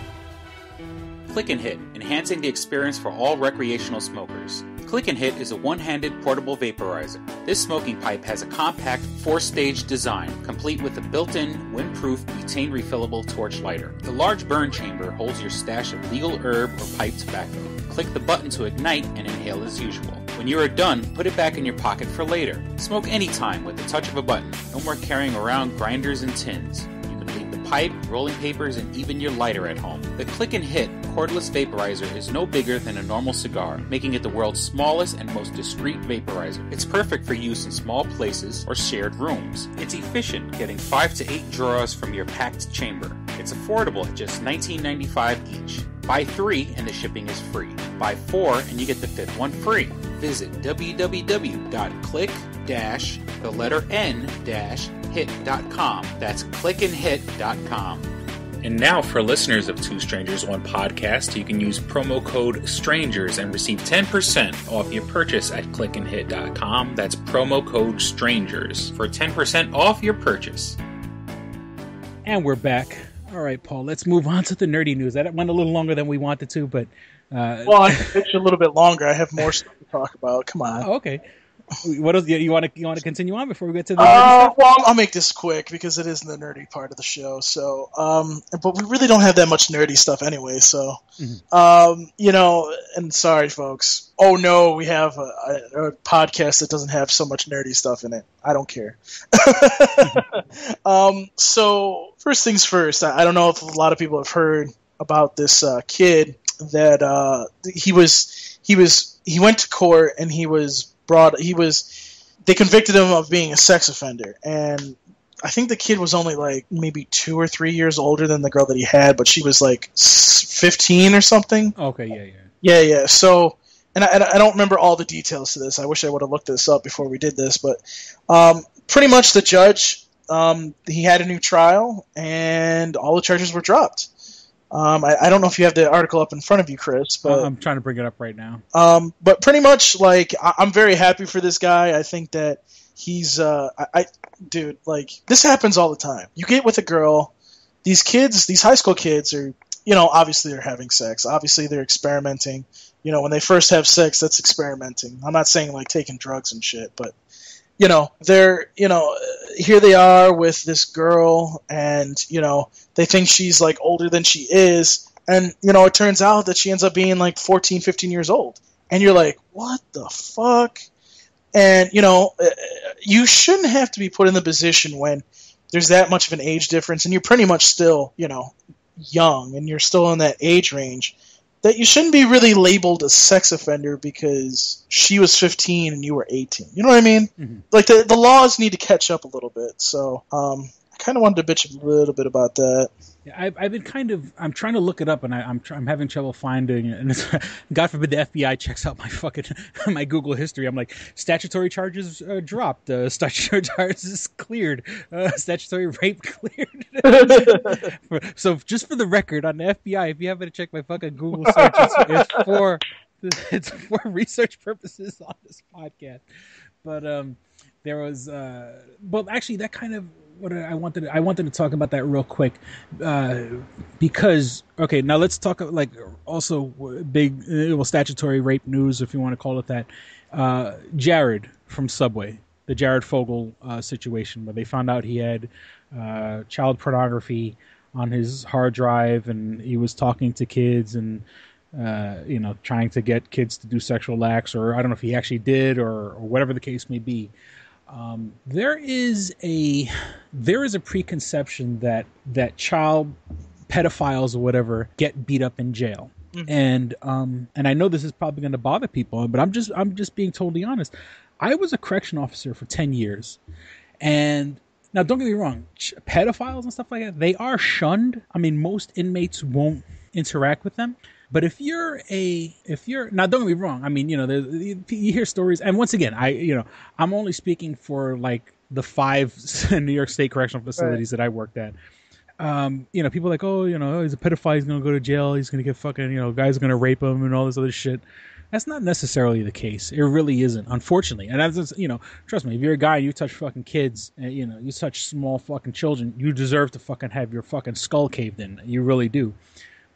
Click and Hit, enhancing the experience for all recreational smokers. Click and Hit is a one-handed portable vaporizer. This smoking pipe has a compact 4-stage design, complete with a built-in, windproof, butane refillable torch lighter. The large burn chamber holds your stash of legal herb or pipe tobacco. Click the button to ignite and inhale as usual. When you are done, put it back in your pocket for later. Smoke anytime with the touch of a button. No more carrying around grinders and tins. You can leave the pipe, rolling papers, and even your lighter at home. The Click and Hit cordless vaporizer is no bigger than a normal cigar, making it the world's smallest and most discreet vaporizer. It's perfect for use in small places or shared rooms. It's efficient, getting 5 to 8 draws from your packed chamber. It's affordable at just $19.95 each. Buy 3 and the shipping is free. Buy 4 and you get the 5th one free. Visit www.click-hit.com. That's clickandhit.com. And now, for listeners of Two Strangers, One Podcast, you can use promo code STRANGERS and receive 10% off your purchase at clickandhit.com. That's promo code STRANGERS for 10% off your purchase. And we're back. All right, Paul, let's move on to the nerdy news. That went a little longer than we wanted to, but... well, I can pitch a little bit longer. I have more stuff to talk about. Come on. Oh, okay. What else? You want to continue on before we get to the nerdy stuff? Well, I'll make this quick because it isn't the nerdy part of the show. So, but we really don't have that much nerdy stuff anyway. So, and sorry, folks. Oh no, we have a podcast that doesn't have so much nerdy stuff in it. I don't care. So first things first. I don't know if a lot of people have heard about this kid that he went to court and they convicted him of being a sex offender, and I think the kid was only like maybe 2 or 3 years older than the girl that he had, but she was like 15 or something. Okay, yeah. So, and I don't remember all the details to this. I wish I would have looked this up before we did this, but pretty much the judge, he had a new trial, and all the charges were dropped. I don't know if you have the article up in front of you, Chris, but I'm trying to bring it up right now. But pretty much, like, I'm very happy for this guy. I think that he's, dude, like, this happens all the time. You get with a girl, these high school kids are, obviously they're having sex. Obviously they're experimenting. When they first have sex, that's experimenting. I'm not saying, like, taking drugs and shit, but, they're, here they are with this girl, and, they think she's, like, older than she is, and, it turns out that she ends up being, like, 14, 15 years old. And you're like, what the fuck? And, you shouldn't have to be put in the position when there's that much of an age difference, and you're pretty much still, young, and you're still in that age range, that you shouldn't be really labeled a sex offender because she was 15 and you were 18. You know what I mean? Mm-hmm. Like, the laws need to catch up a little bit. So, I kind of wanted to bitch a little bit about that. Yeah, I've been I'm trying to look it up, and I'm having trouble finding it. And it's, God forbid the FBI checks out my Google history. I'm like, statutory charges dropped, statutory charges cleared, statutory rape cleared. So just for the record, on the FBI, if you happen to check my fucking Google search, it's for research purposes on this podcast. But there was, well, actually, that kind of. What I wanted to talk about that real quick, because okay, now let's talk like also big statutory rape news, if you want to call it that. Jared from Subway, the Jared Fogle situation, where they found out he had child pornography on his hard drive, and he was talking to kids and trying to get kids to do sexual acts, or I don't know if he actually did, or whatever the case may be. There is a preconception that child pedophiles or whatever get beat up in jail. Mm-hmm. And I know this is probably going to bother people, but I'm just being totally honest. I was a correction officer for 10 years, and now don't get me wrong, pedophiles and stuff like that, they are shunned. I mean, most inmates won't interact with them. But if you're now, don't get me wrong. I mean, you hear stories, and once again, I'm only speaking for like the 5 New York State correctional facilities that I worked at. People are like, oh, he's a pedophile, he's gonna go to jail, he's gonna get fucking, guys are gonna rape him and all this other shit. That's not necessarily the case. It really isn't, unfortunately. And that's trust me, if you're a guy and you touch fucking kids, and you touch small fucking children, you deserve to fucking have your fucking skull caved in. You really do.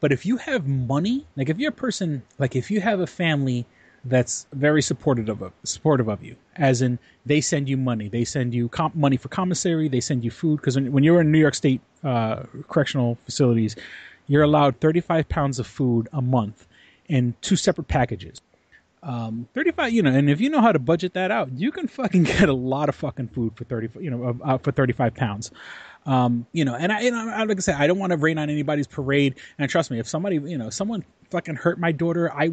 But if you have money, like if you're a person, like if you have a family that's very supportive of you, as in they send you money, they send you money for commissary, they send you food, because when you're in New York State correctional facilities, you're allowed 35 pounds of food a month in 2 separate packages. 35, and if you know how to budget that out, you can fucking get a lot of fucking food for 35 pounds. And I like I said, I don't want to rain on anybody's parade. And trust me, if somebody, someone fucking hurt my daughter, I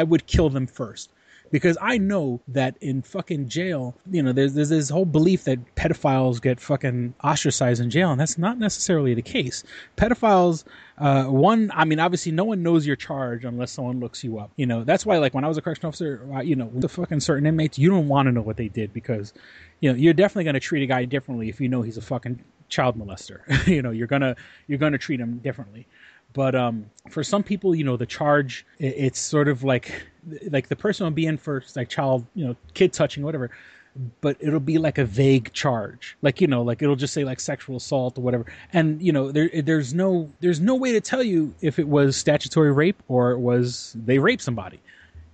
would kill them first, because I know that in fucking jail, there's this whole belief that pedophiles get fucking ostracized in jail, and that's not necessarily the case. Pedophiles, obviously no one knows your charge unless someone looks you up. That's why, like when I was a correctional officer, the fucking certain inmates, you don't want to know what they did, because you're definitely going to treat a guy differently if you know he's a fucking child molester. You're gonna treat him differently. But for some people, the charge, it's sort of like the person will be in for like child, kid touching, whatever, but it'll be like a vague charge, like it'll just say like sexual assault or whatever, and there's no way to tell you if it was statutory rape or it was they raped somebody.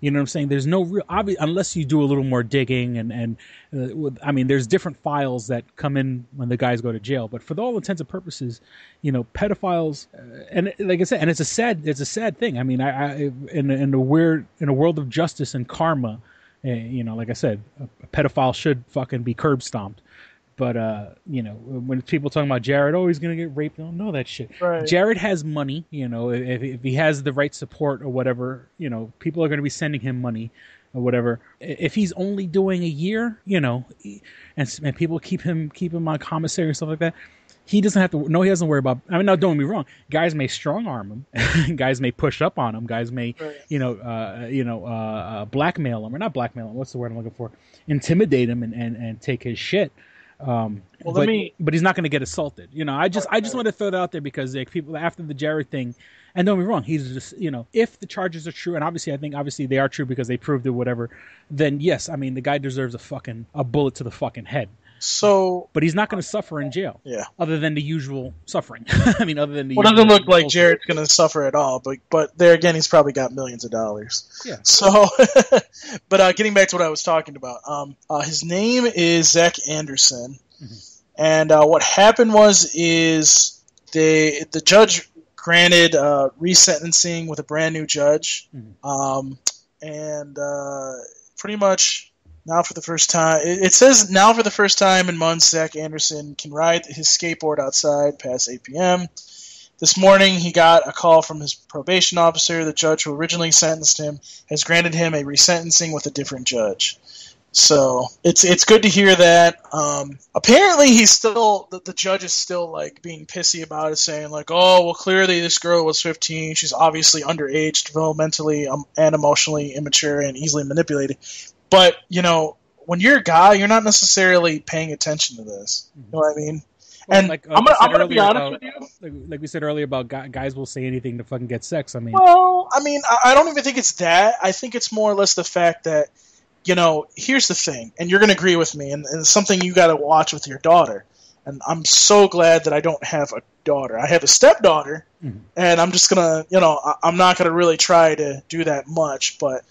You know what I'm saying? There's no real unless you do a little more digging, and there's different files that come in when the guys go to jail. But for all intents and purposes, pedophiles, and like I said, and it's a sad thing. I mean, in a world of justice and karma, like I said, a pedophile should fucking be curb stomped. But, when people talking about Jared, he's going to get raped, they don't know that shit. Right. Jared has money, if he has the right support or whatever, people are going to be sending him money or whatever. If he's only doing a year, and people keep him on commissary and stuff like that, he doesn't have to, he doesn't worry about, now don't get me wrong, guys may strong arm him, guys may push up on him, guys may, blackmail him, or not blackmail him, what's the word I'm looking for? Intimidate him and take his shit. But he's not going to get assaulted. I just want to throw that out there, because like people after the Jared thing, and don't be wrong, he's just if the charges are true, and obviously they are true because they proved it, whatever, then yes, the guy deserves a bullet to the fucking head. So, but he's not going to suffer in jail. Yeah. Other than the usual suffering. Other than the. Well, it doesn't look like Jared's going to suffer at all. But there again, he's probably got millions of dollars. Yeah. So, but getting back to what I was talking about, his name is Zach Anderson, and what happened is the judge granted resentencing with a brand new judge, and pretty much. Now for the first time, it says now for the first time in months, Zach Anderson can ride his skateboard outside past 8 p.m. This morning, he got a call from his probation officer. The judge who originally sentenced him has granted him a resentencing with a different judge. So it's good to hear that. Apparently he's still the judge is still like being pissy about it, saying like, oh well, clearly this girl was 15. She's obviously underage, developmentally and emotionally immature and easily manipulated. But when you're a guy, you're not necessarily paying attention to this. You know what I mean? Well, and I'm gonna be honest with you. Like we said earlier about guys will say anything to fucking get sex. I mean, I don't even think it's that. I think it's more or less the fact that, here's the thing, and you're going to agree with me, and it's something you got to watch with your daughter. And I'm so glad that I don't have a daughter. I have a stepdaughter, and I'm just going to, I'm not going to really try to do that much. But,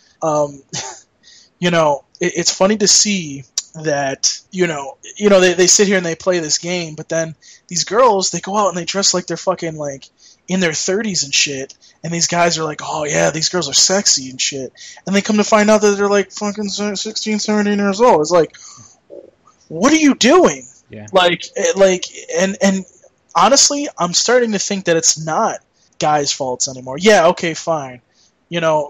it's funny to see that, they sit here and they play this game, but then these girls, they go out and they dress like they're fucking, like, in their 30s and shit, and these guys are like, oh yeah, these girls are sexy and shit, and they come to find out that they're like fucking 16, 17 years old. It's like, what are you doing? Yeah. And honestly, I'm starting to think that it's not guys' faults anymore. Yeah, okay, fine.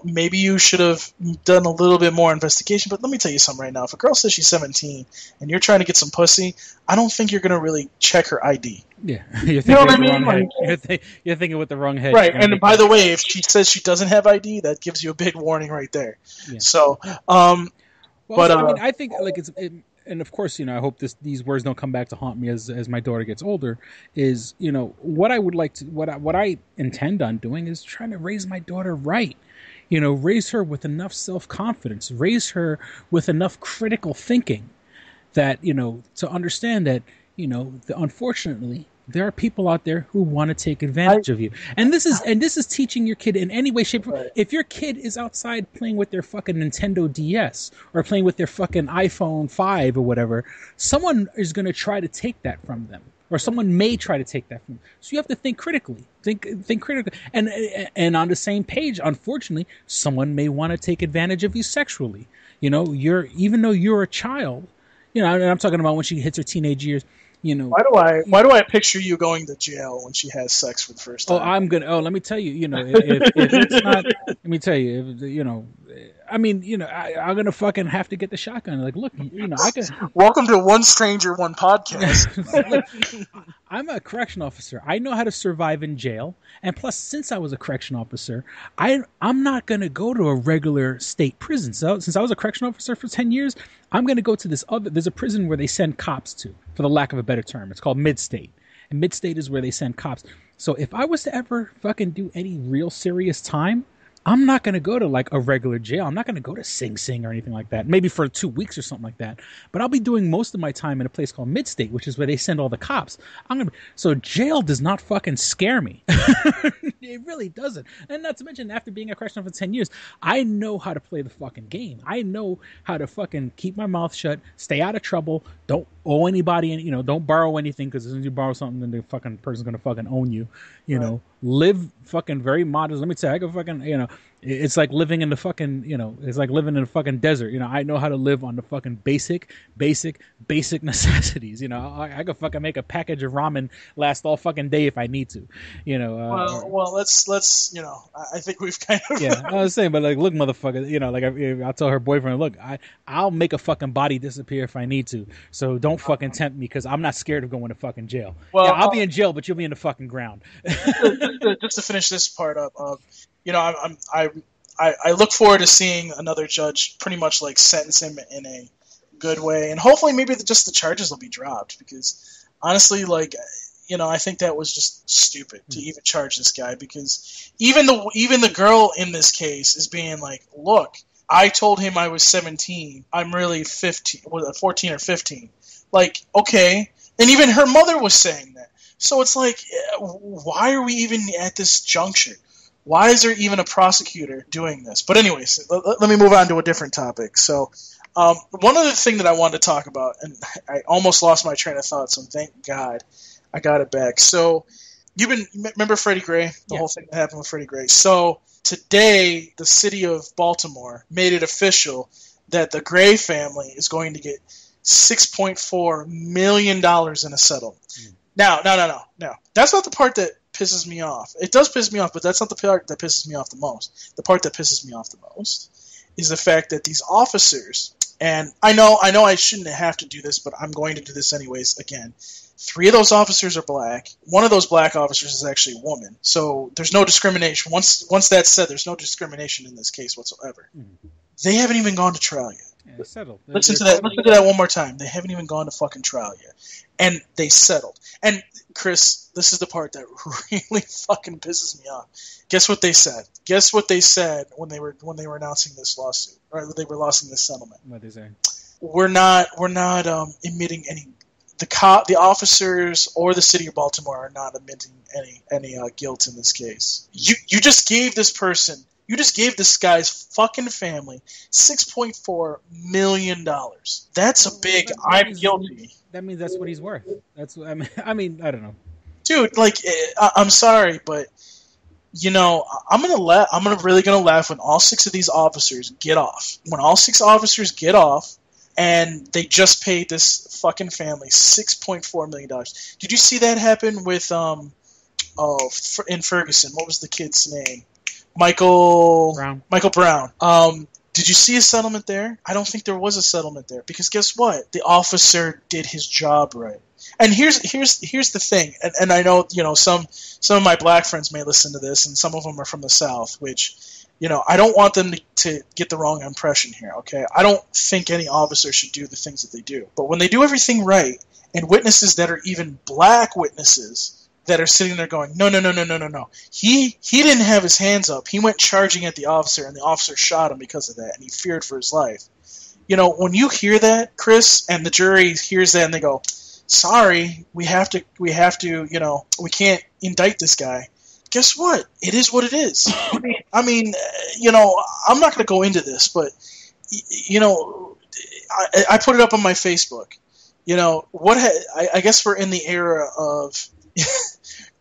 Maybe you should have done a little bit more investigation, but let me tell you something right now. If a girl says she's 17 and you're trying to get some pussy, I don't think you're going to really check her ID. Yeah. You're thinking with the wrong head. You're thinking with the wrong head. Right, and by the way, if she says she doesn't have ID, that gives you a big warning right there. Yeah. So, I think like and of course, I hope these words don't come back to haunt me as my daughter gets older. Is what I would like to what I intend on doing is trying to raise my daughter right. Raise her with enough self-confidence, raise her with enough critical thinking that, to understand that, unfortunately, there are people out there who want to take advantage of you. And this is teaching your kid in any way, shape, or form. If your kid is outside playing with their fucking Nintendo DS or playing with their fucking iPhone 5 or whatever, someone is going to try to take that from them. Or someone may try to take that from you. So you have to think critically. Think critically. And on the same page, unfortunately, someone may want to take advantage of you sexually. Even though you're a child, and I'm talking about when she hits her teenage years. Why do I picture you going to jail when she has sex for the first time? Let me tell you, if it's not, let me tell you, I'm gonna fucking have to get the shotgun. Like, look, I can. Welcome to One Stranger, One Podcast. Look, I'm a correction officer. I know how to survive in jail, and plus, since I was a correction officer, I'm not gonna go to a regular state prison. So, since I was a correction officer for 10 years, I'm gonna go to there's a prison where they send cops to, for the lack of a better term. It's called Mid-State, and Mid-State is where they send cops. So, if I was to ever fucking do any real serious time, I'm not going to go to like a regular jail. I'm not going to go to Sing Sing or anything like that. Maybe for 2 weeks or something like that. But I'll be doing most of my time in a place called Mid-State, which is where they send all the cops. So jail does not fucking scare me. It really doesn't. And not to mention, after being a correctional for 10 years, I know how to play the fucking game. I know how to fucking keep my mouth shut, stay out of trouble, don't owe anybody, and don't borrow anything, because as soon as you borrow something, then the fucking person's going to fucking own you. Live fucking very modest. Let me tell you, I go fucking, it's like living in the fucking, it's like living in the fucking desert. I know how to live on the fucking basic necessities. I could fucking make a package of ramen last all fucking day if I need to. Well, let's I think we've kind of. Yeah, I was saying, but like, look, motherfucker, I'll tell her boyfriend, look, I'll make a fucking body disappear if I need to. So don't fucking tempt me, because I'm not scared of going to fucking jail. Well, I'll be in jail, but you'll be in the fucking ground. Just to finish this part up, I look forward to seeing another judge pretty much like sentence him in a good way, and hopefully maybe just the charges will be dropped, because honestly, like, I think that was just stupid to even charge this guy, because even the girl in this case is being like, look, I told him I was 17. I'm really 15, 14 or 15. Like, okay. And even her mother was saying that. So it's like, why are we even at this juncture? Why is there even a prosecutor doing this? But anyways, let me move on to a different topic. So one other thing that I wanted to talk about, and I almost lost my train of thought, so thank God I got it back. So remember Freddie Gray? The whole thing that happened with Freddie Gray. So today, the city of Baltimore made it official that the Gray family is going to get $6.4 million in a settlement. No. That's not the part that pisses me off. It does piss me off, but that's not the part that pisses me off the most. The part that pisses me off the most is the fact that these officers And I know I shouldn't have to do this, but I'm going to do this anyways again. 3 of those officers are black. 1 of those black officers is actually a woman. So there's no discrimination. Once that's said, there's no discrimination in this case whatsoever. Mm-hmm. They haven't even gone to trial yet. Yeah, they settled. Listen to that one more time. They haven't even gone to fucking trial yet. And they settled. And Chris, this is the part that really fucking pisses me off. Guess what they said? Guess what they said when they were announcing this lawsuit, or they were announcing this settlement? What did they say? We're not admitting any. The officers or the city of Baltimore are not admitting any guilt in this case. You just gave this person. You just gave this guy's fucking family $6.4 million. That's a big. I'm guilty. That means that's what he's worth. That's. I mean, I don't know, dude. Like, I'm sorry, but I'm really gonna laugh when all 6 of these officers get off. When all 6 officers get off, and they just paid this fucking family $6.4 million. Did you see that happen with in Ferguson? What was the kid's name? Michael Brown. Did you see a settlement there? I don't think there was a settlement there, because guess what? The officer did his job right. And here's the thing, and I know some of my black friends may listen to this, and some of them are from the South, which I don't want them to get the wrong impression here. Okay, I don't think any officer should do the things that they do, but when they do everything right, and witnesses that are even black witnesses that are sitting there going, no, he didn't have his hands up. He went charging at the officer, and the officer shot him because of that, and he feared for his life. When you hear that, Chris, and the jury hears that, and they go, sorry, we have to, we can't indict this guy. Guess what? It is what it is. I mean, I'm not going to go into this, but, I put it up on my Facebook. I guess we're in the era of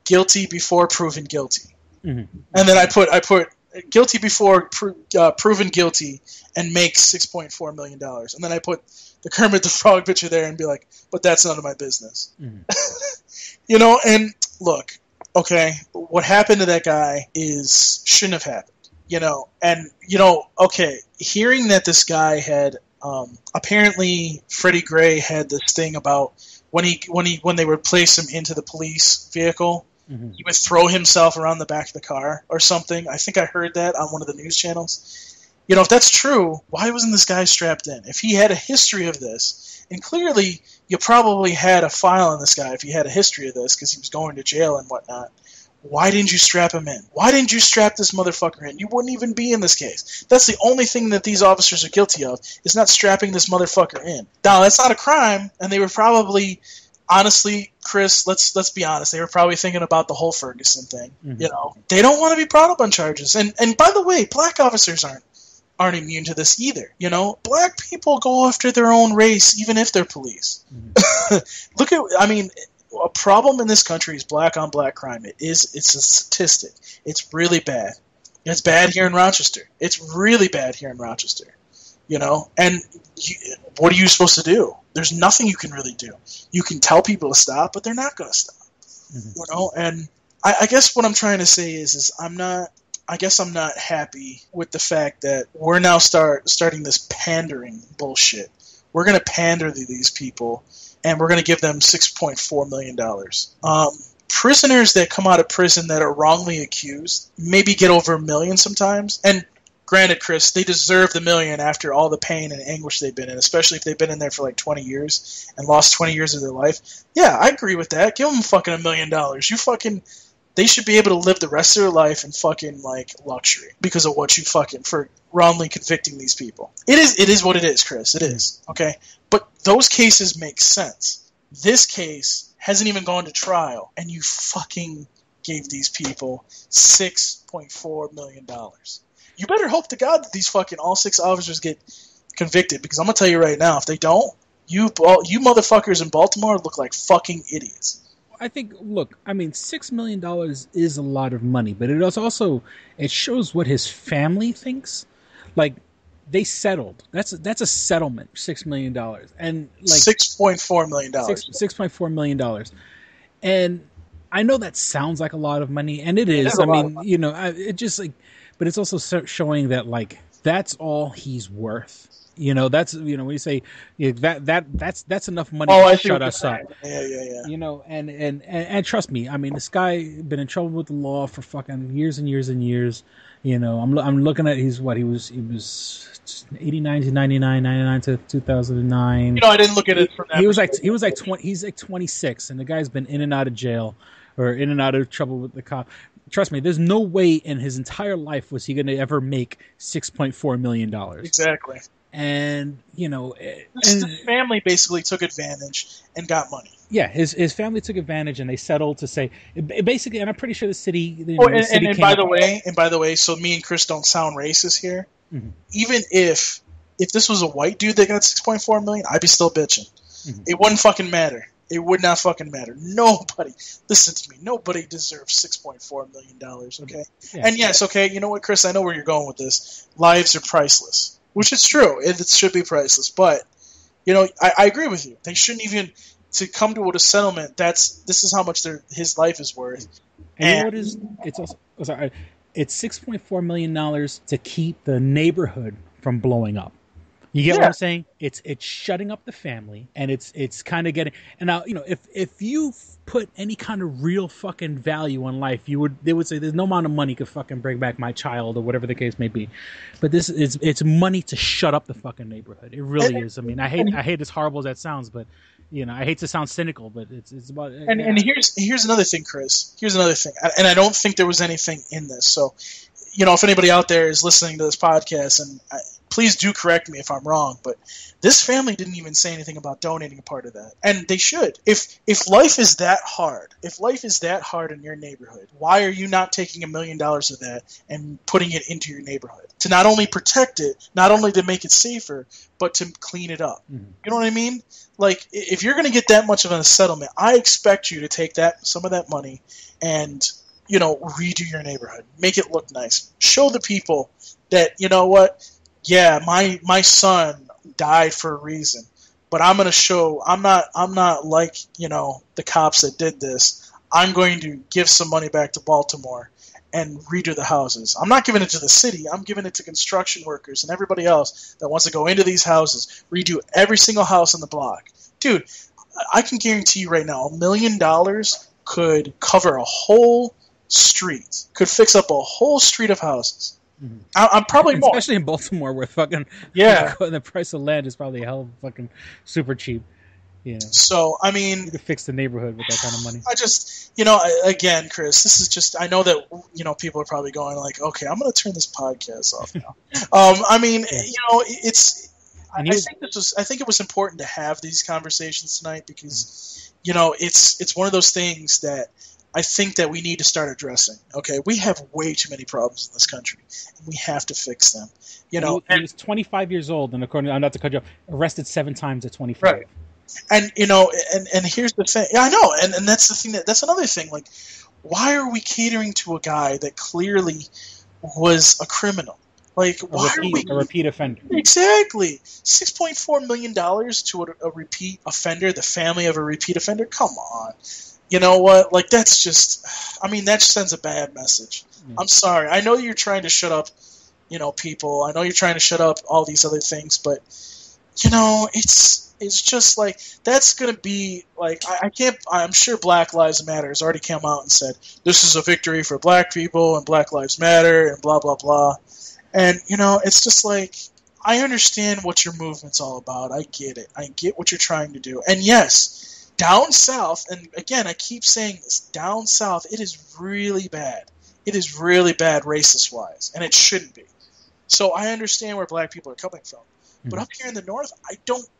guilty before proven guilty. Mm-hmm. And then I put guilty before proven guilty and make $6.4 million. And then I put the Kermit the Frog picture there and be like, but that's none of my business. Mm-hmm. And look, okay, what happened to that guy shouldn't have happened. And okay, hearing that this guy had apparently Freddie Gray had this thing about when they would place him into the police vehicle, mm-hmm. he would throw himself around the back of the car or something. I think I heard that on one of the news channels. If that's true, why wasn't this guy strapped in? If he had a history of this, and clearly you probably had a file on this guy if he had a history of this because he was going to jail and whatnot, why didn't you strap him in? Why didn't you strap this motherfucker in? You wouldn't even be in this case. That's the only thing that these officers are guilty of, is not strapping this motherfucker in. Now, that's not a crime, and they were probably, honestly, Chris, let's be honest, they were probably thinking about the whole Ferguson thing. Mm-hmm. They don't want to be brought up on charges. And by the way, black officers aren't immune to this either. Black people go after their own race, even if they're police. Mm-hmm. A problem in this country is black on black crime. It's a statistic. It's really bad. It's bad here in Rochester. It's really bad here in Rochester. And what are you supposed to do? There's nothing you can really do. You can tell people to stop, but they're not going to stop. Mm-hmm. And I guess what I'm trying to say is I'm not happy with the fact that we're now starting this pandering bullshit. We're going to pander to these people, and we're going to give them $6.4 million. Prisoners that come out of prison that are wrongly accused maybe get over $1 million sometimes. And granted, Chris, they deserve the $1 million after all the pain and anguish they've been in, especially if they've been in there for like 20 years and lost 20 years of their life. Yeah, I agree with that. Give them fucking $1 million. They should be able to live the rest of their life in fucking like luxury because of what you for wrongly convicting these people. It is what it is, Chris. It is. Okay? But those cases make sense. This case hasn't even gone to trial, and you fucking gave these people $6.4 million. You better hope to God that these fucking all 6 officers get convicted, because I'm gonna tell you right now, if they don't, you motherfuckers in Baltimore look like fucking idiots. I think, look, $6 million is a lot of money, but it shows what his family thinks. Like, they settled. That's a settlement, $6 million. And like $6.4 million. $6.4 million. And I know that sounds like a lot of money, and it is. It just like, but it's also showing that like that's all he's worth. You know, that's, you know, when you say that's enough money I to see shut what us up. Yeah. You know, and trust me, I mean, this guy been in trouble with the law for fucking years and years and years. You know, I'm looking at he was 89 to 99 to 2009. You know, I didn't look at it from that. He was like 20. He's like 26, and the guy's been in and out of jail or in and out of trouble with the cop. Trust me, there's no way in his entire life was he going to ever make $6.4 million. Exactly. And, you know... His family basically took advantage and got money. Yeah, his family took advantage, and they settled to say... Basically, and I'm pretty sure the city... And by the way, so me and Chris don't sound racist here. Mm-hmm. Even if this was a white dude that got $6.4 million, I'd be still bitching. Mm-hmm. It wouldn't fucking matter. It would not fucking matter. Nobody, listen to me, nobody deserves $6.4 million, okay? Yeah. And yes, okay, you know what, Chris, I know where you're going with this. Lives are priceless. Which is true. It should be priceless. But, you know, I agree with you. They shouldn't even, to come to a settlement, this is how much his life is worth. And you know what is, it's also, sorry, it's $6.4 million to keep the neighborhood from blowing up. You get what I'm saying? It's shutting up the family, and it's kind of getting. And now, you know, if you put any kind of real fucking value on life, they would say there's no amount of money could fucking bring back my child or whatever the case may be. But it's money to shut up the fucking neighborhood. It really is. I mean, I hate as horrible as that sounds, but you know, I hate to sound cynical, but it's about. And here's another thing, Chris. Here's another thing, and I don't think there was anything in this. So, you know, if anybody out there is listening to this podcast, and please do correct me if I'm wrong, but this family didn't even say anything about donating a part of that. And they should. If life is that hard, in your neighborhood, why are you not taking $1 million of that and putting it into your neighborhood? To not only protect it, not only to make it safer, but to clean it up. Mm-hmm. You know what I mean? Like, if you're going to get that much of a settlement, I expect you to take some of that money and, you know, redo your neighborhood. Make it look nice. Show the people that, you know what, yeah, my son died for a reason, but I'm going to show I'm not like, you know, the cops that did this. I'm going to give some money back to Baltimore and redo the houses. I'm not giving it to the city. I'm giving it to construction workers and everybody else that wants to go into these houses, redo every single house on the block. Dude, I can guarantee you right now, $1 million could cover a whole street, could fix up a whole street of houses. Mm-hmm. I'm probably more. Especially in Baltimore, where fucking the price of land is probably a hell of fucking super cheap. You know. So I mean, you could fix the neighborhood with that kind of money. I just, you know, again, Chris, this is just. I know that, you know, people are probably going like, okay, I'm going to turn this podcast off now. I mean, you know, it's. I think it was important to have these conversations tonight because, you know, it's one of those things that I think that we need to start addressing. Okay, we have way too many problems in this country, and we have to fix them. You know, he was 25 years old, and according to, not to cut you off, arrested 7 times at 25. Right. And you know, and here's the thing. Yeah, I know, and that's the thing. That's another thing. Like, why are we catering to a guy that clearly was a criminal? Like, a repeat offender? Exactly. $6.4 million to a repeat offender, the family of a repeat offender. Come on. You know what? Like, that's just, I mean, that sends a bad message. Yeah. I'm sorry. I know you're trying to shut up, you know, people. I know you're trying to shut up all these other things, but, you know, it's just like, that's going to be, like, I'm sure Black Lives Matter has already come out and said, this is a victory for black people and Black Lives Matter and blah, blah, blah. And, you know, it's just like, I understand what your movement's all about. I get it. I get what you're trying to do. And yes, down south, and again, I keep saying this, down south, it is really bad. It is really bad racist-wise, and it shouldn't be. So I understand where black people are coming from. Mm-hmm. But up here in the north,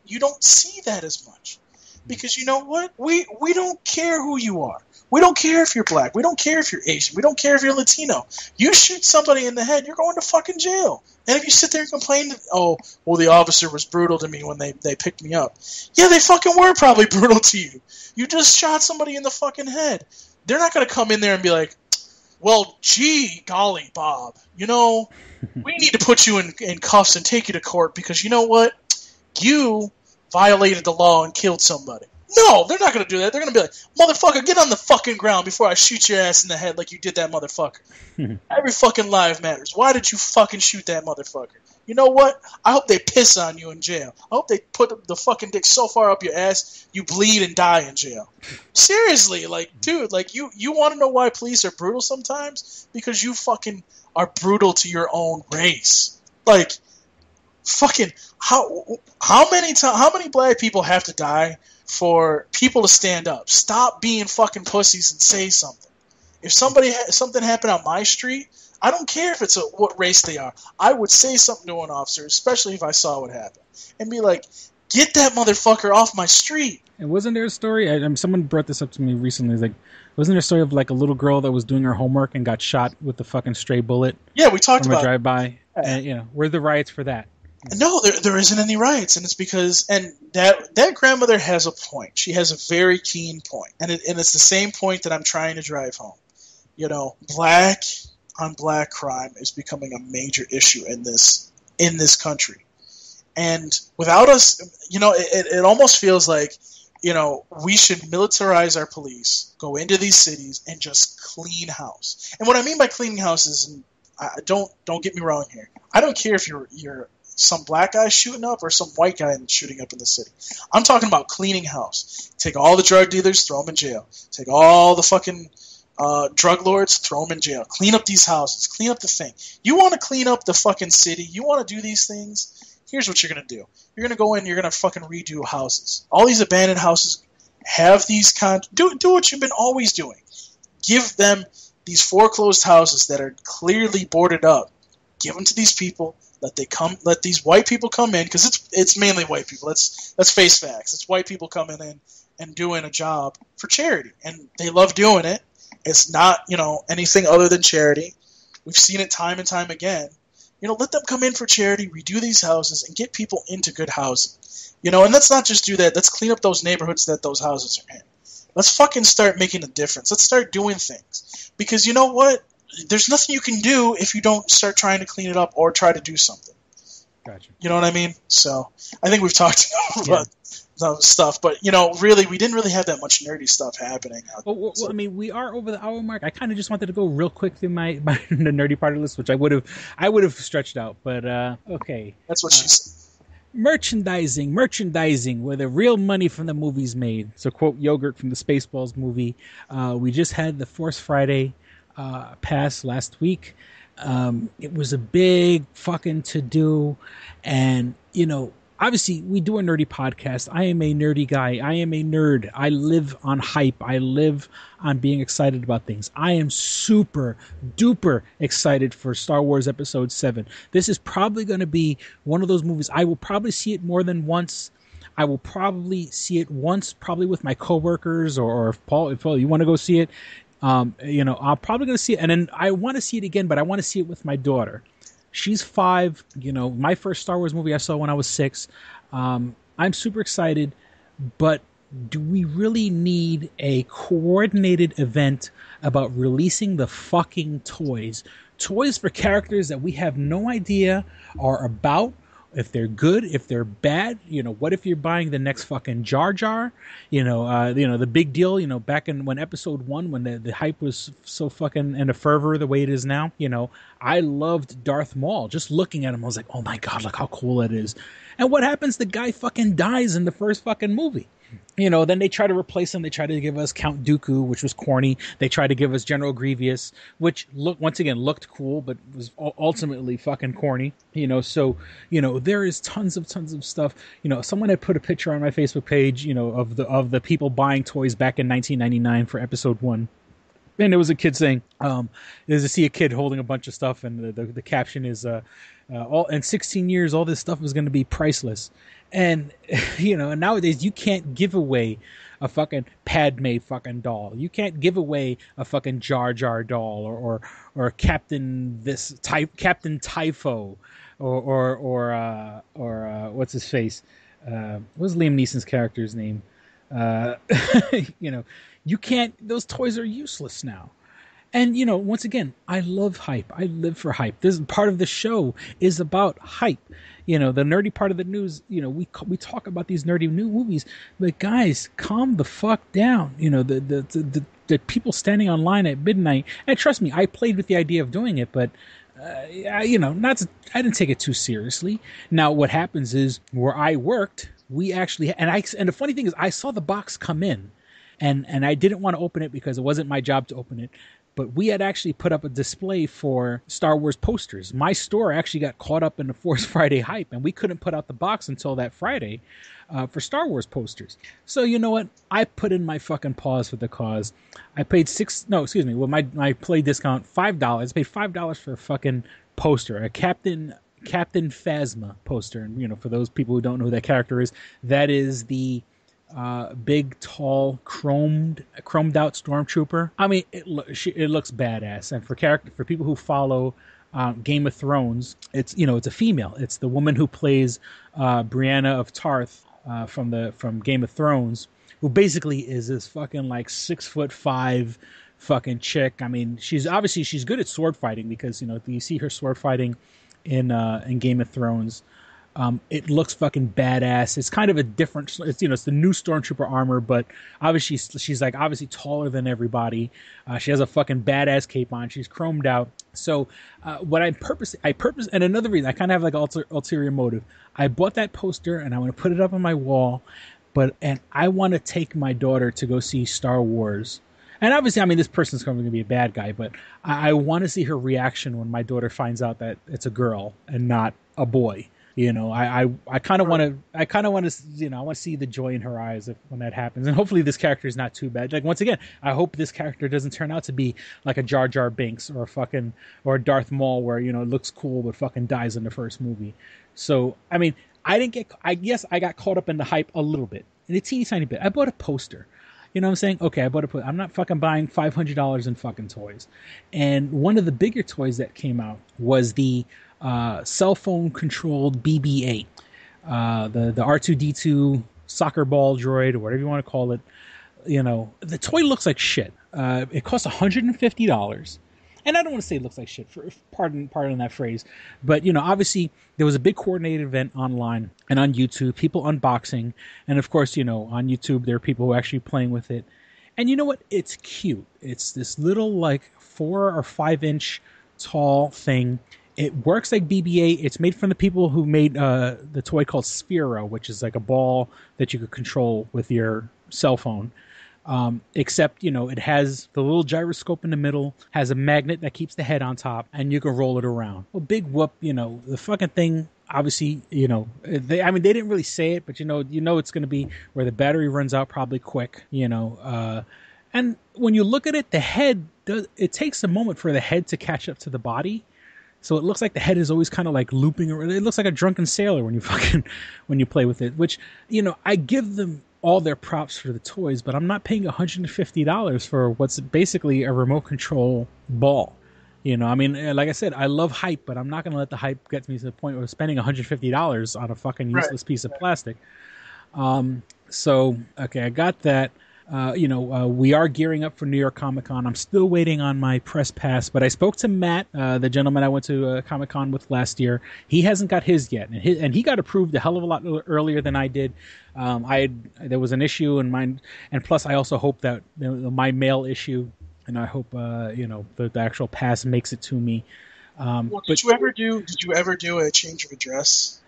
you don't see that as much. Because you know what? We don't care who you are. We don't care if you're black. We don't care if you're Asian. We don't care if you're Latino. You shoot somebody in the head, you're going to fucking jail. And if you sit there and complain, oh, well, the officer was brutal to me when they picked me up. Yeah, they fucking were probably brutal to you. You just shot somebody in the fucking head. They're not going to come in there and be like, well, gee, golly, Bob, you know, we need to put you in cuffs and take you to court because you know what? You violated the law and killed somebody. No, they're not going to do that. They're going to be like, motherfucker, get on the fucking ground before I shoot your ass in the head like you did that motherfucker. Every fucking life matters. Why did you fucking shoot that motherfucker? You know what? I hope they piss on you in jail. I hope they put the fucking dick so far up your ass you bleed and die in jail. Seriously, like, dude, like, you want to know why police are brutal sometimes? Because you fucking are brutal to your own race. Like, fucking, how many black people have to die for people to stand up? Stop being fucking pussies and say something. If something happened on my street, I don't care if it's what race they are. I would say something to an officer, especially if I saw what happened, and be like, "Get that motherfucker off my street." And wasn't there a story? Someone brought this up to me recently. It's like, wasn't there a story of like a little girl that was doing her homework and got shot with the fucking stray bullet? Yeah, we talked about a drive-by. Yeah. And where are the riots for that? No, there isn't any riots, and it's because that grandmother has a point. She has a very keen point, and it's the same point that I'm trying to drive home. Black on black crime is becoming a major issue in this country. And without us, it almost feels like, we should militarize our police, go into these cities and just clean house. And what I mean by cleaning house is, don't get me wrong here, I don't care if you're some black guy shooting up or some white guy shooting up in the city. I'm talking about cleaning house. Take all the drug dealers, throw them in jail. Take all the fucking drug lords, throw them in jail. Clean up these houses. Clean up the thing. You want to clean up the fucking city? You want to do these things? Here's what you're going to do. You're going to go in, you're going to fucking redo houses. All these abandoned houses have these do what you've been always doing. Give them these foreclosed houses that are clearly boarded up. Give them to these people. Let these white people come in, because it's mainly white people. Let's face facts. It's white people coming in and doing a job for charity, and they love doing it. It's not, anything other than charity. We've seen it time and time again. Let them come in for charity, redo these houses, and get people into good housing. And let's not just do that. Let's clean up those neighborhoods that those houses are in. Let's fucking start making a difference. Let's start doing things. Because you know what? There's nothing you can do if you don't start trying to clean it up or try to do something. Gotcha. You know what I mean? So I think we've talked about stuff, but really, we didn't really have that much nerdy stuff happening. Well, I mean, we are over the hour mark. I kind of just wanted to go real quick through my the nerdy part of the list, which I would have stretched out, but okay. That's what she said. Merchandising, where the real money from the movies made. So, quote Yogurt from the Spaceballs movie. We just had the Force Friday pass last week. It was a big fucking to-do, and obviously we do a nerdy podcast. I am a nerdy guy. I am a nerd. I live on hype. I live on being excited about things. I am super duper excited for Star Wars Episode 7. This is probably going to be one of those movies. I will probably see it more than once. I will probably see it once, probably with my coworkers, or if Paul, you want to go see it, I'm probably going to see it, and then I want to see it again, but I want to see it with my daughter. She's 5. My first Star Wars movie I saw when I was 6. I'm super excited, but do we really need a coordinated event about releasing the fucking toys? Toys for characters that we have no idea are about, if they're good, if they're bad. What if you're buying the next fucking Jar Jar? The big deal, back in when Episode 1, when the hype was so fucking in a fervor the way it is now, I loved Darth Maul. Just looking at him, I was like, oh my God, look how cool that is. And what happens? The guy fucking dies in the first fucking movie. Then they try to replace him. They try to give us Count Dooku, which was corny. They try to give us General Grievous, which looked cool, but was ultimately fucking corny. So there is tons of stuff. Someone had put a picture on my Facebook page, of the people buying toys back in 1999 for Episode 1. And there was a kid saying, there's to see a kid holding a bunch of stuff, and the caption is, all in 16 years, all this stuff was going to be priceless. And, and nowadays you can't give away a fucking Padme fucking doll. You can't give away a fucking Jar Jar doll or Captain Typho or what's his face? What's Liam Neeson's character's name? You can't, those toys are useless now. And, once again, I love hype. I live for hype. This part of the show is about hype. The nerdy part of the news, we talk about these nerdy new movies, but guys, calm the fuck down. The people standing online at midnight, and trust me, I played with the idea of doing it, but I didn't take it too seriously. Now, what happens is where I worked, we actually, and the funny thing is I saw the box come in and I didn't want to open it because it wasn't my job to open it. But we had actually put up a display for Star Wars posters. My store actually got caught up in the Force Friday hype, and we couldn't put out the box until that Friday for Star Wars posters. So you know what? I put in my fucking paws for the cause. I paid my play discount $5. I paid $5 for a fucking poster, a Captain Phasma poster. And for those people who don't know who that character is, that is the big, tall, chromed out stormtrooper. I mean, it looks badass. And for people who follow Game of Thrones, it's a female. It's the woman who plays Brienne of Tarth from Game of Thrones, who basically is this fucking like 6'5" fucking chick. I mean, she's good at sword fighting because you see her sword fighting in Game of Thrones. It looks fucking badass. It's kind of a different, it's the new Stormtrooper armor, but obviously she's like obviously taller than everybody. She has a fucking badass cape on. She's chromed out. So what I purpose, and another reason, I kind of have like ulterior motive. I bought that poster and I want to put it up on my wall, and I want to take my daughter to go see Star Wars. And obviously, I mean, this person's going to be a bad guy, but I want to see her reaction when my daughter finds out that it's a girl and not a boy. I kind of want to, I want to see the joy in her eyes when that happens. And hopefully this character is not too bad. Like, once again, I hope this character doesn't turn out to be like a Jar Jar Binks or a Darth Maul where, it looks cool, but fucking dies in the first movie. So, I mean, I got caught up in the hype a little bit, in a teeny tiny bit. I bought a poster. You know what I'm saying? Okay, I bought a poster. I'm not fucking buying $500 in fucking toys. And one of the bigger toys that came out was the cell phone controlled BB-8, the R2-D2 soccer ball droid or whatever you want to call it. The toy looks like shit. It costs $150, and I don't want to say it looks like shit. Pardon that phrase, but obviously there was a big coordinated event online and on YouTube, people unboxing, and of course on YouTube there are people who are actually playing with it. And you know what? It's cute. It's this little like 4 or 5 inch tall thing. It works like BB-8. It's made from the people who made the toy called Sphero, which is like a ball that you could control with your cell phone. Except, it has the little gyroscope in the middle, has a magnet that keeps the head on top, and you can roll it around. Well, big whoop, the fucking thing, obviously, they didn't really say it, but it's going to be where the battery runs out probably quick, and when you look at it, the head, it takes a moment for the head to catch up to the body. So it looks like the head is always kind of like looping around. It looks like a drunken sailor when you play with it, which, I give them all their props for the toys, but I'm not paying $150 for what's basically a remote control ball. Like I said, I love hype, but I'm not going to let the hype get me to the point of spending $150 on a fucking useless piece of plastic. So, okay, I got that. We are gearing up for New York Comic Con. I'm still waiting on my press pass, but I spoke to Matt, the gentleman I went to Comic Con with last year. He hasn't got his yet, and he got approved a hell of a lot earlier than I did. There was an issue in mine, and plus I also hope that my mail issue, and I hope the actual pass makes it to me. Did you ever do a change of address?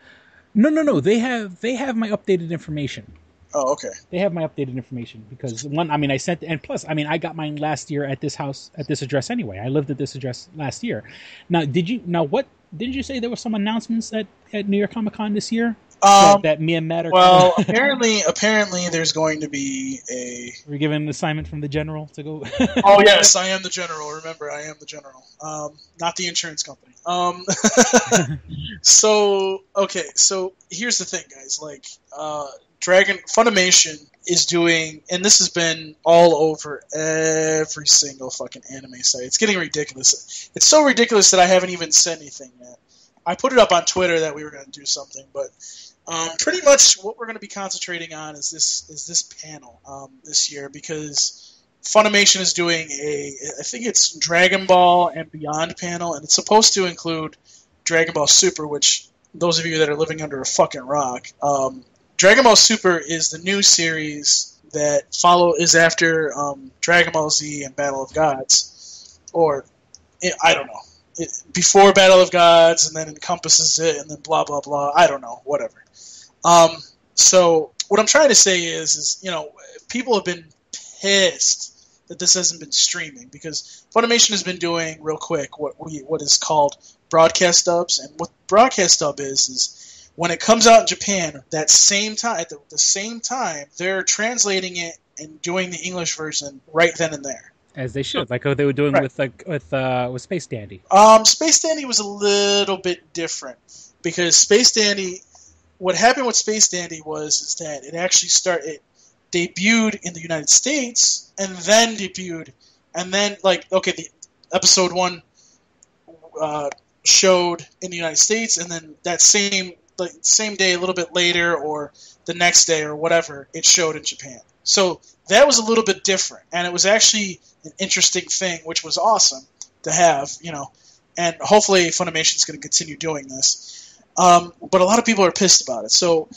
No. They have my updated information. Oh, okay. They have my updated information because I sent, and plus, I got mine last year at this house, at this address anyway. I lived at this address last year. Didn't you say there were some announcements at New York Comic Con this year? That me and Matt are... Well, apparently there's going to be a... We're given an assignment from the general to go... Oh, yes, I am the general. Remember, I am the general. Not the insurance company. So here's the thing, guys. Funimation is doing, and this has been all over every single fucking anime site. It's getting ridiculous. It's so ridiculous that I haven't even said anything yet. I put it up on Twitter that we were going to do something, but pretty much what we're going to be concentrating on is this panel this year, because Funimation is doing I think it's Dragon Ball and Beyond panel, and it's supposed to include Dragon Ball Super, which those of you that are living under a fucking rock, Dragon Ball Super is the new series that is after Dragon Ball Z and Battle of Gods, or I don't know. before Battle of Gods, and then encompasses it, and then blah blah blah. I don't know, whatever. So what I'm trying to say is people have been pissed that this hasn't been streaming, because Funimation has been doing real quick what is called broadcast dubs, and what broadcast dub is when it comes out in Japan at the same time they're translating it and doing the English version right then and there. As they should, like what they were doing with Space Dandy. Space Dandy was a little bit different, because Space Dandy, what happened with Space Dandy is that it actually debuted in the United States and then debuted, and then the episode 1 showed in the United States, and then that same day, a little bit later, or the next day or whatever, it showed in Japan. So that was a little bit different, and it was actually an interesting thing, which was awesome to have, and hopefully Funimation's going to continue doing this. But a lot of people are pissed about it. So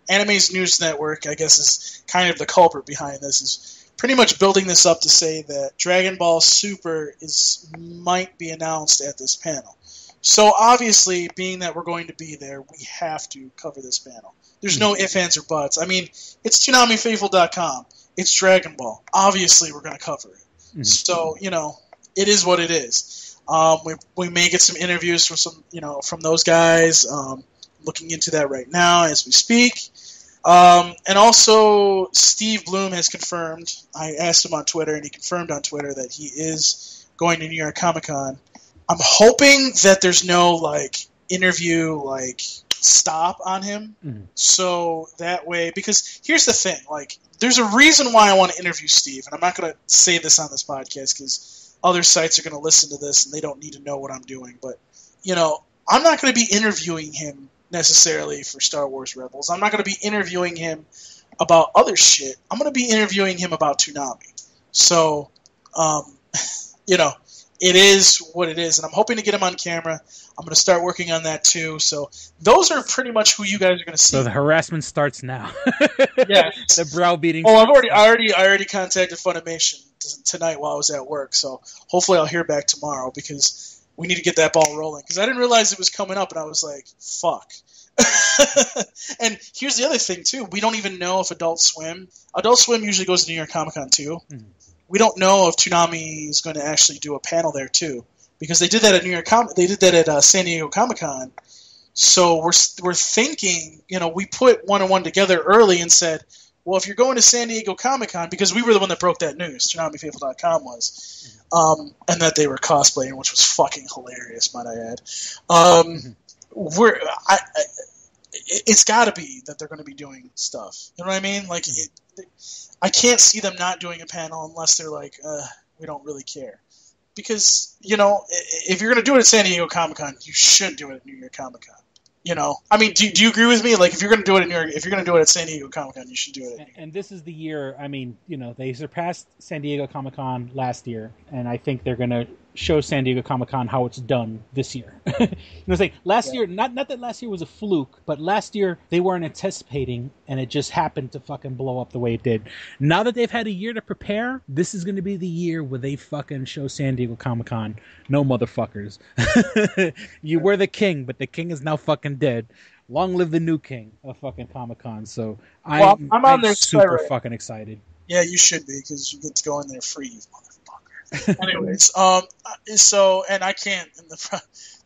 Anime's News Network, I guess, is kind of the culprit behind this, is pretty much building this up to say that Dragon Ball Super might be announced at this panel. So obviously, being that we're going to be there, we have to cover this panel. There's no ifs, ands, or buts. I mean, it's ToonamiFaithful.com. It's Dragon Ball. Obviously, we're going to cover it. Mm-hmm. So, it is what it is. We may get some interviews from those guys. Looking into that right now as we speak. And also, Steve Bloom has confirmed. I asked him on Twitter, and he confirmed on Twitter that he is going to New York Comic Con. I'm hoping that there's no interview stop on him. Mm-hmm. So that way, because here's the thing, there's a reason why I want to interview Steve, and I'm not going to say this on this podcast because other sites are going to listen to this and they don't need to know what I'm doing. But I'm not going to be interviewing him necessarily for Star Wars Rebels. I'm not going to be interviewing him about other shit. I'm going to be interviewing him about Toonami. So, it is what it is, and I'm hoping to get him on camera. I'm going to start working on that too. So those are pretty much who you guys are going to see. So the harassment starts now. Yeah, the browbeating. Oh, I already contacted Funimation tonight while I was at work. So hopefully I'll hear back tomorrow, because we need to get that ball rolling. Because I didn't realize it was coming up, and I was like, "Fuck." And here's the other thing too: we don't even know if Adult Swim usually goes to New York Comic Con too. Mm-hmm. We don't know if Toonami is going to actually do a panel there too, because they did that at they did that at San Diego Comic Con. So we're thinking, we put one and one together early and said, well, if you're going to San Diego Comic Con, because we were the one that broke that news, ToonamiFaithful.com was, and that they were cosplaying, which was fucking hilarious, might I add. It's got to be that they're going to be doing stuff. You know what I mean? I can't see them not doing a panel unless they're like, we don't really care. Because, if you're going to do it at San Diego Comic-Con, you should do it at New York Comic-Con. I mean, do you agree with me? If you're going to do it at New York, if you're going to do it at San Diego Comic-Con, you should do it. And this is the year. I mean, they surpassed San Diego Comic-Con last year, and I think they're going to show San Diego Comic-Con how it's done this year. Last year, not that last year was a fluke, but last year they weren't anticipating, and it just happened to fucking blow up the way it did. Now that they've had a year to prepare, this is going to be the year where they fucking show San Diego Comic-Con. No motherfuckers. You were the king, but the king is now fucking dead. Long live the new king of fucking Comic-Con. So I'm on there super fucking excited. Yeah, you should be, because you get to go in there free, you motherfucker. Anyways, so, and I can't,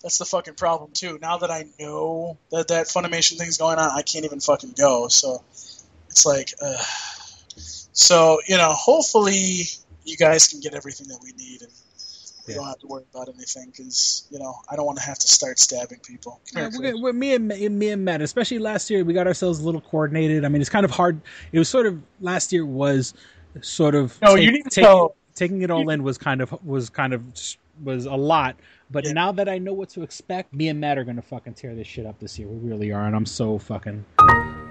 that's the fucking problem too. Now that I know that Funimation thing's going on, I can't even fucking go. So it's hopefully you guys can get everything that we need, and we don't have to worry about anything, because I don't want to have to start stabbing people. We're me and Matt, especially last year, we got ourselves a little coordinated. I mean, it's kind of hard. It was sort of, last year was sort of taking it all in was a lot. But now that I know what to expect, me and Matt are going to fucking tear this shit up this year. We really are, and I'm so fucking...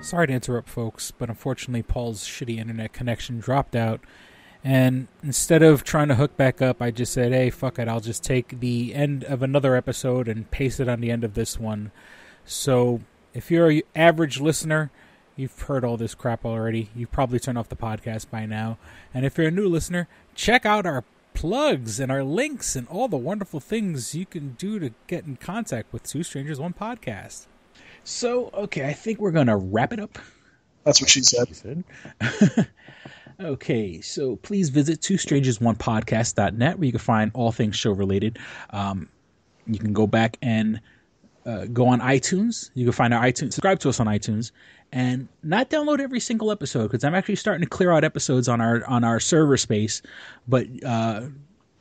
Sorry to interrupt, folks, but unfortunately Paul's shitty internet connection dropped out. And instead of trying to hook back up, I just said, hey, fuck it, I'll just take the end of another episode and paste it on the end of this one. So if you're an average listener, you've heard all this crap already. You've probably turned off the podcast by now. And if you're a new listener, check out our plugs and our links and all the wonderful things you can do to get in contact with Two Strangers, One Podcast. So, okay, I think we're going to wrap it up. That's what she said. Okay, so please visit twostrangersonepodcast.net where you can find all things show related. You can go back and go on iTunes. You can find our iTunes, subscribe to us on iTunes, and not download every single episode because I'm actually starting to clear out episodes on our server space. But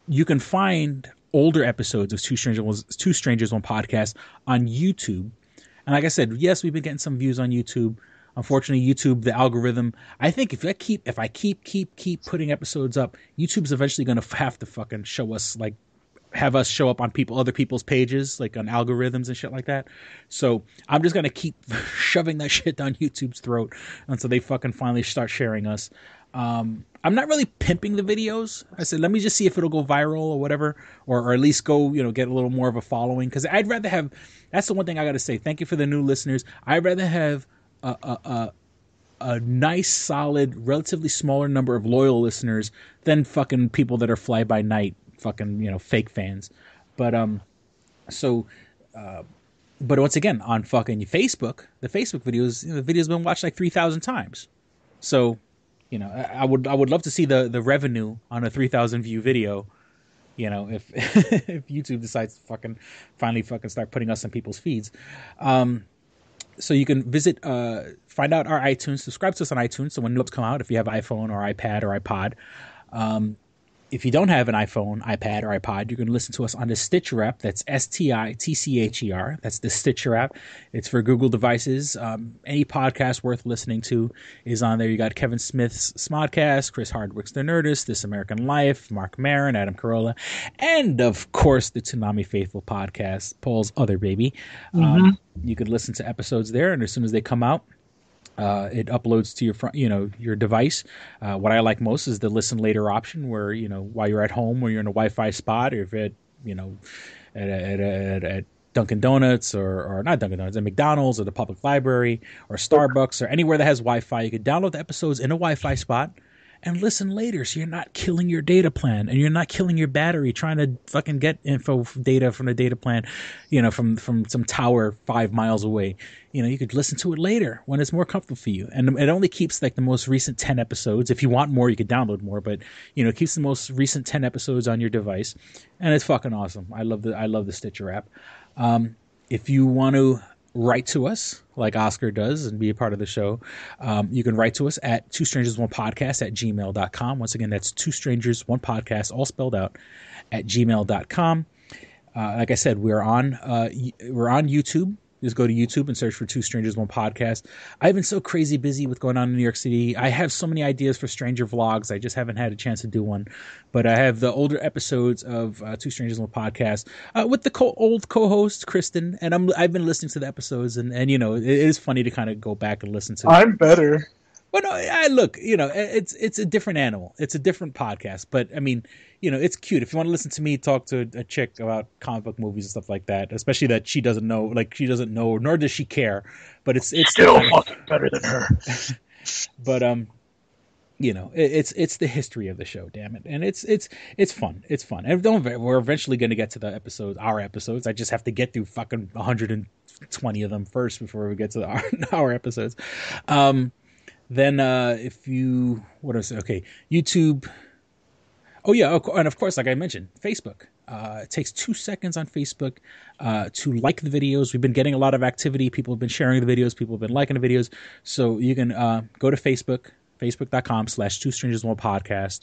you can find older episodes of Two Strangers One Podcast on YouTube. And like I said, yes, we've been getting some views on YouTube. Unfortunately, YouTube, the algorithm, I think if I keep putting episodes up, YouTube's eventually going to have to fucking show us, like, have us show up on other people's pages, like on algorithms and shit like that. So I'm just going to keep shoving that shit down YouTube's throat until they fucking finally start sharing us. I'm not really pimping the videos. I said, let me just see if it'll go viral or whatever, or at least go, get a little more of a following. Because I'd rather have, that's the one thing I got to say. Thank you for the new listeners. I'd rather have a nice, solid, relatively smaller number of loyal listeners than fucking people that are fly by night, fucking, fake fans. But but once again, on fucking Facebook, the Facebook videos, the video's been watched like 3,000 times. So, I would love to see the revenue on a 3,000 view video. If if YouTube decides to finally start putting us in people's feeds. So you can visit, find out our iTunes, subscribe to us on iTunes. So when new come out, if you have iPhone or iPad or iPod, if you don't have an iPhone, iPad, or iPod, you can listen to us on the Stitcher app. That's STITCHER. That's the Stitcher app. It's for Google devices. Any podcast worth listening to is on there. You got Kevin Smith's Smodcast, Chris Hardwick's The Nerdist, This American Life, Mark Maron, Adam Carolla, and of course the Tsunami Faithful podcast, Paul's other baby. You could listen to episodes there, and as soon as they come out, it uploads to your device. What I like most is the listen later option, where while you're at home or you're in a Wi-Fi spot, or if at Dunkin' Donuts or not Dunkin' Donuts, at McDonald's or the public library or Starbucks or anywhere that has Wi-Fi, you could download the episodes in a Wi-Fi spot and listen later, so you're not killing your data plan and you're not killing your battery trying to fucking get data from the data plan, from some tower 5 miles away. You could listen to it later when it's more comfortable for you. And it only keeps like the most recent 10 episodes. If you want more, you could download more, but it keeps the most recent 10 episodes on your device. And it's fucking awesome. I love the Stitcher app. If you want to write to us like Oscar does and be a part of the show, you can write to us at twostrangersonepodcast@gmail.com. Once again, that's twostrangersonepodcast, all spelled out, at gmail.com. Like I said, we're on YouTube. Just go to YouTube and search for Two Strangers, One Podcast. I've been so crazy busy with going on in New York City. I have so many ideas for stranger vlogs. I just haven't had a chance to do one. But I have the older episodes of Two Strangers, One Podcast with the old co-host, Kristen. And I've been listening to the episodes. And it is funny to kind of go back and listen to. I'm better. Well, no, it's a different animal. It's a different podcast. But, I mean, it's cute. If you want to listen to me talk to a chick about comic book movies and stuff like that, especially that she doesn't know, nor does she care. But it's still fucking better than her. But it's the history of the show, damn it, and it's fun. It's fun. And we're eventually going to get to our episodes. I just have to get through fucking 120 of them first before we get to our episodes. Then YouTube. Oh yeah, and of course, like I mentioned, Facebook. It takes 2 seconds on Facebook to like the videos. We've been getting a lot of activity. People have been sharing the videos. People have been liking the videos. So you can go to Facebook, facebook.com/twostrangersonepodcast.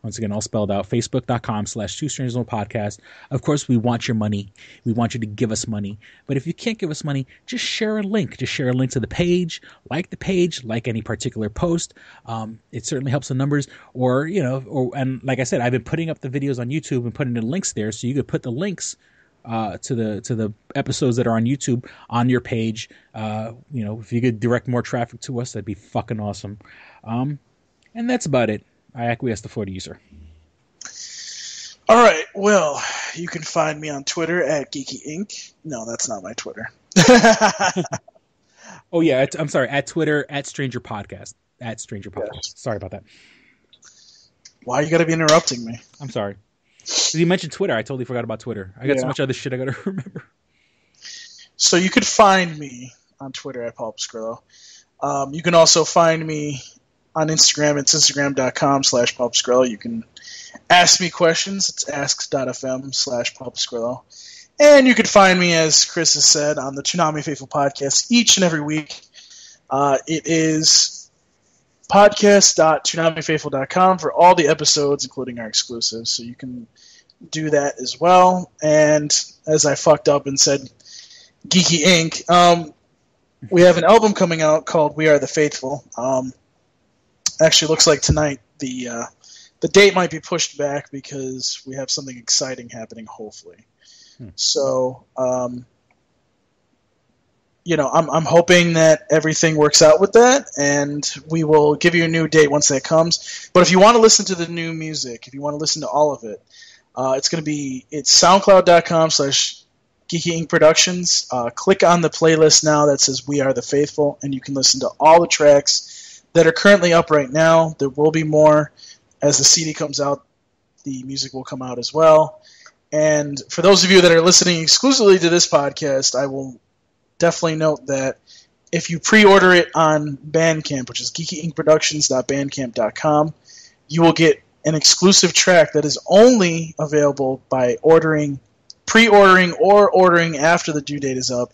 Once again, all spelled out, facebook.com/twostrangersonepodcast. Of course, we want your money. We want you to give us money. But if you can't give us money, just share a link. Just share a link to the page, like any particular post. It certainly helps the numbers. And like I said, I've been putting up the videos on YouTube and putting the links there, so you could put the links to the episodes that are on YouTube on your page. If you could direct more traffic to us, that'd be fucking awesome. And that's about it. I acquiesce the floor to you, sir. All right. Well, you can find me on Twitter at Geeky Inc. No, that's not my Twitter. Oh yeah, I'm sorry. At Twitter at Stranger Podcast. At Stranger Podcast. Yes. Sorry about that. Why you got to be interrupting me? I'm sorry. You mentioned Twitter. I totally forgot about Twitter. I got so much other shit I got to remember. So you could find me on Twitter at Paul Pascrillo. You can also find me on Instagram. It's instagram.com/Paul Pascrillo. You can ask me questions. It's ask.fm/Paul Pascrillo. And you can find me, as Chris has said, on the Toonami Faithful podcast each and every week. It is podcast.toonamifaithful.com for all the episodes, including our exclusives. So you can do that as well. And as I fucked up and said, Geeky Inc., we have an album coming out called We Are the Faithful. Actually, looks like tonight the date might be pushed back because we have something exciting happening, hopefully. So, I'm hoping that everything works out with that, and we will give you a new date once that comes. But if you want to listen to the new music, if you want to listen to all of it, it's SoundCloud.com/Geeky Inc. Productions. Click on the playlist now that says We Are the Faithful, and you can listen to all the tracks that are currently up right now. There will be more. As the CD comes out, the music will come out as well. And for those of you that are listening exclusively to this podcast, I will definitely note that if you pre-order it on Bandcamp, which is geekyinkproductions.bandcamp.com, you will get an exclusive track that is only available by pre-ordering or ordering after the due date is up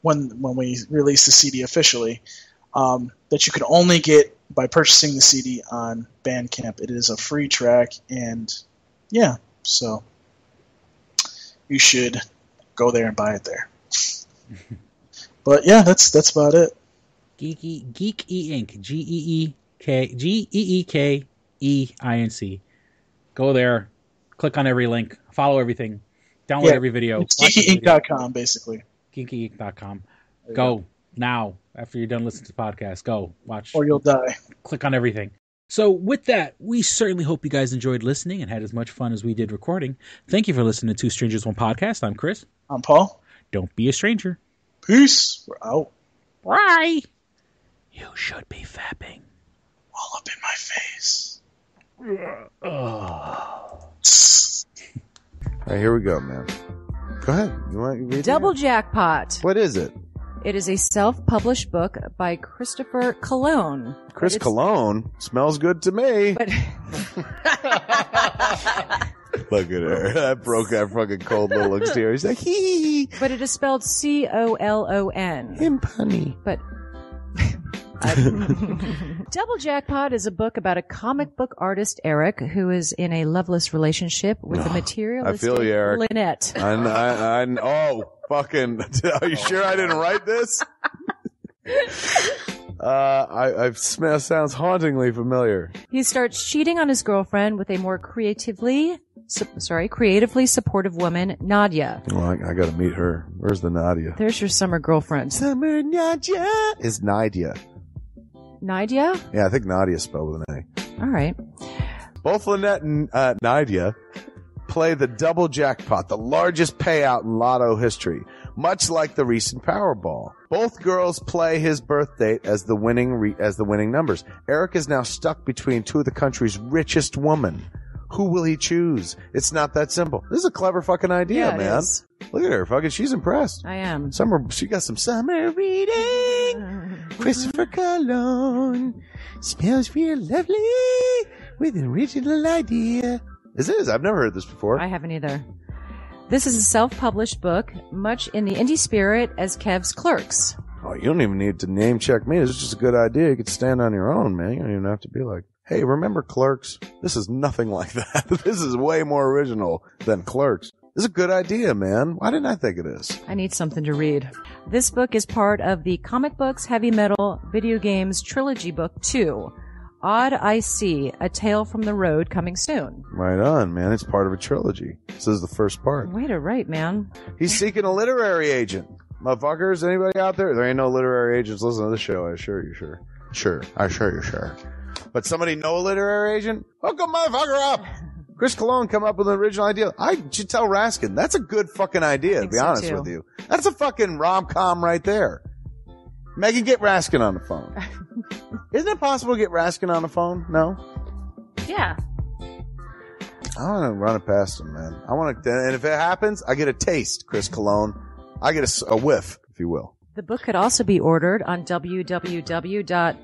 when we release the CD officially, that you can only get by purchasing the CD on Bandcamp. It is a free track, and so you should go there and buy it there. But that's about it. Geek Inc. GeekEinc. Go there, click on every link, follow everything, download every video. It's geekyinc.com, basically. Geekyinc.com. Go now after you're done listening to the podcast. Go watch, or you'll die. Click on everything. So with that, we certainly hope you guys enjoyed listening and had as much fun as we did recording. Thank you for listening to Two Strangers, One Podcast. I'm Chris. I'm Paul. Don't be a stranger. Peace. We're out. Bye. You should be fapping. All up in my face. All right, here we go, man. Go ahead. You want to read Double Jackpot. What is it? It is a self-published book by Christopher Cologne. Chris Cologne? Smells good to me. But look at her. That broke that fucking cold little exterior. He's like, hee. But it is spelled Colon. Him punny. But Double Jackpot is a book about a comic book artist, Eric, who is in a loveless relationship with a materialistic I feel you, Eric. Lynette. Oh, fucking. Are you sure I didn't write this? Sounds hauntingly familiar. He starts cheating on his girlfriend with a more creatively supportive woman, Nadia. Well, I got to meet her. Where's the Nadia? There's your summer girlfriend. Summer Nadia is Nadia. Nadia? Yeah, I think Nadia spelled with an A. All right. Both Lynette and Nadia play the double jackpot, the largest payout in lotto history, much like the recent Powerball. Both girls play his birth date as the winning numbers. Eric is now stuck between two of the country's richest women. Who will he choose? It's not that simple. This is a clever fucking idea, man. Is. Look at her, fucking. She's impressed. I am. She got some summer reading. Christopher Cologne smells real lovely with an original idea. This is. I've never heard this before. I haven't either. This is a self-published book, much in the indie spirit as Kev's Clerks. Oh, you don't even need to name check me. This is just a good idea. You could stand on your own, man. You don't even have to be like, hey, remember Clerks? This is nothing like that. This is way more original than Clerks. This is a good idea, man. Why didn't I think of this? I need something to read. This book is part of the Comic Books, Heavy Metal, Video Games Trilogy Book 2. Odd I See, A Tale from the Road, coming soon. Right on, man. It's part of a trilogy. This is the first part. Way to write, man. He's seeking a literary agent. Motherfuckers, anybody out there? There ain't no literary agents listening to this show, I assure you, sure. Sure. I assure you, sure. But somebody know a literary agent? Hook a motherfucker up! Chris Cologne come up with an original idea. I should tell Raskin. That's a good fucking idea, to be honest with you. That's a fucking rom-com right there. Megan, get Raskin on the phone. Isn't it possible to get Raskin on the phone? No? Yeah. I want to run it past him, man. I want to, and if it happens, I get a taste, Chris Cologne. I get a whiff, if you will. The book could also be ordered on www.lulu.com.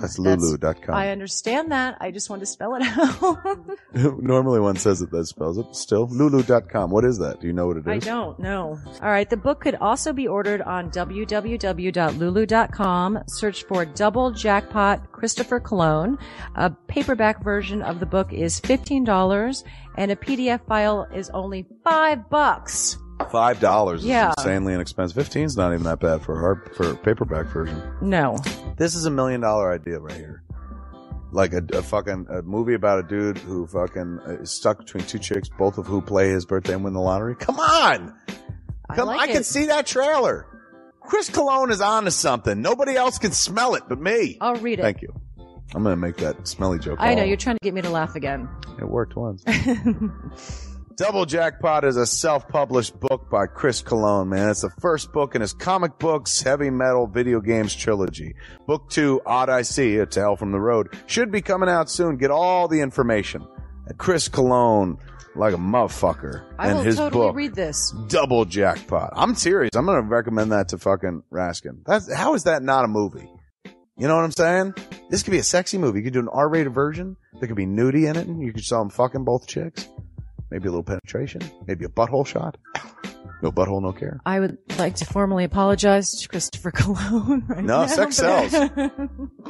That's lulu.com. I understand that. I just want to spell it out. Normally one says it, that spells it. Still, lulu.com. What is that? Do you know what it is? I don't know. All right. The book could also be ordered on www.lulu.com. Search for Double Jackpot Christopher Cologne. A paperback version of the book is $15, and a PDF file is only $5. $5 Yeah. is insanely inexpensive. 15's not even that bad for a paperback version. No. This is $1 million idea right here. Like a movie about a dude who fucking is stuck between two chicks, both of who play his birthday and win the lottery. Come on! I can see that trailer. Chris Cologne is on to something. Nobody else can smell it but me. I'll read it. Thank you. I'm going to make that smelly joke. I know. You're trying to get me to laugh again. It worked once. Double Jackpot is a self-published book by Chris Cologne, man. It's the first book in his comic books, heavy metal, video games trilogy. Book 2, Odd I See, A Tale from the Road, should be coming out soon. Get all the information at Chris Cologne, like a motherfucker. I will totally read this. Double Jackpot. I'm serious. I'm going to recommend that to fucking Raskin. How is that not a movie? You know what I'm saying? This could be a sexy movie. You could do an R-rated version. There could be nudie in it, and you could show them fucking both chicks. Maybe a little penetration. Maybe a butthole shot. No butthole, no care. I would like to formally apologize to Christopher Cologne right now. No, sex sells.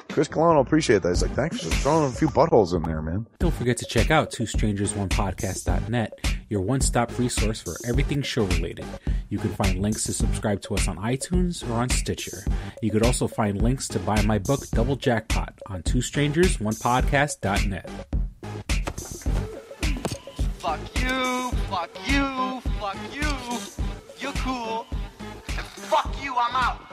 Chris Cologne will appreciate that. He's like, thanks for throwing a few buttholes in there, man. Don't forget to check out twostrangerspodcast.net, your one-stop resource for everything show-related. You can find links to subscribe to us on iTunes or on Stitcher. You could also find links to buy my book, Double Jackpot, on twostrangerspodcast.net. Fuck you, fuck you, fuck you. You're cool. And fuck you, I'm out.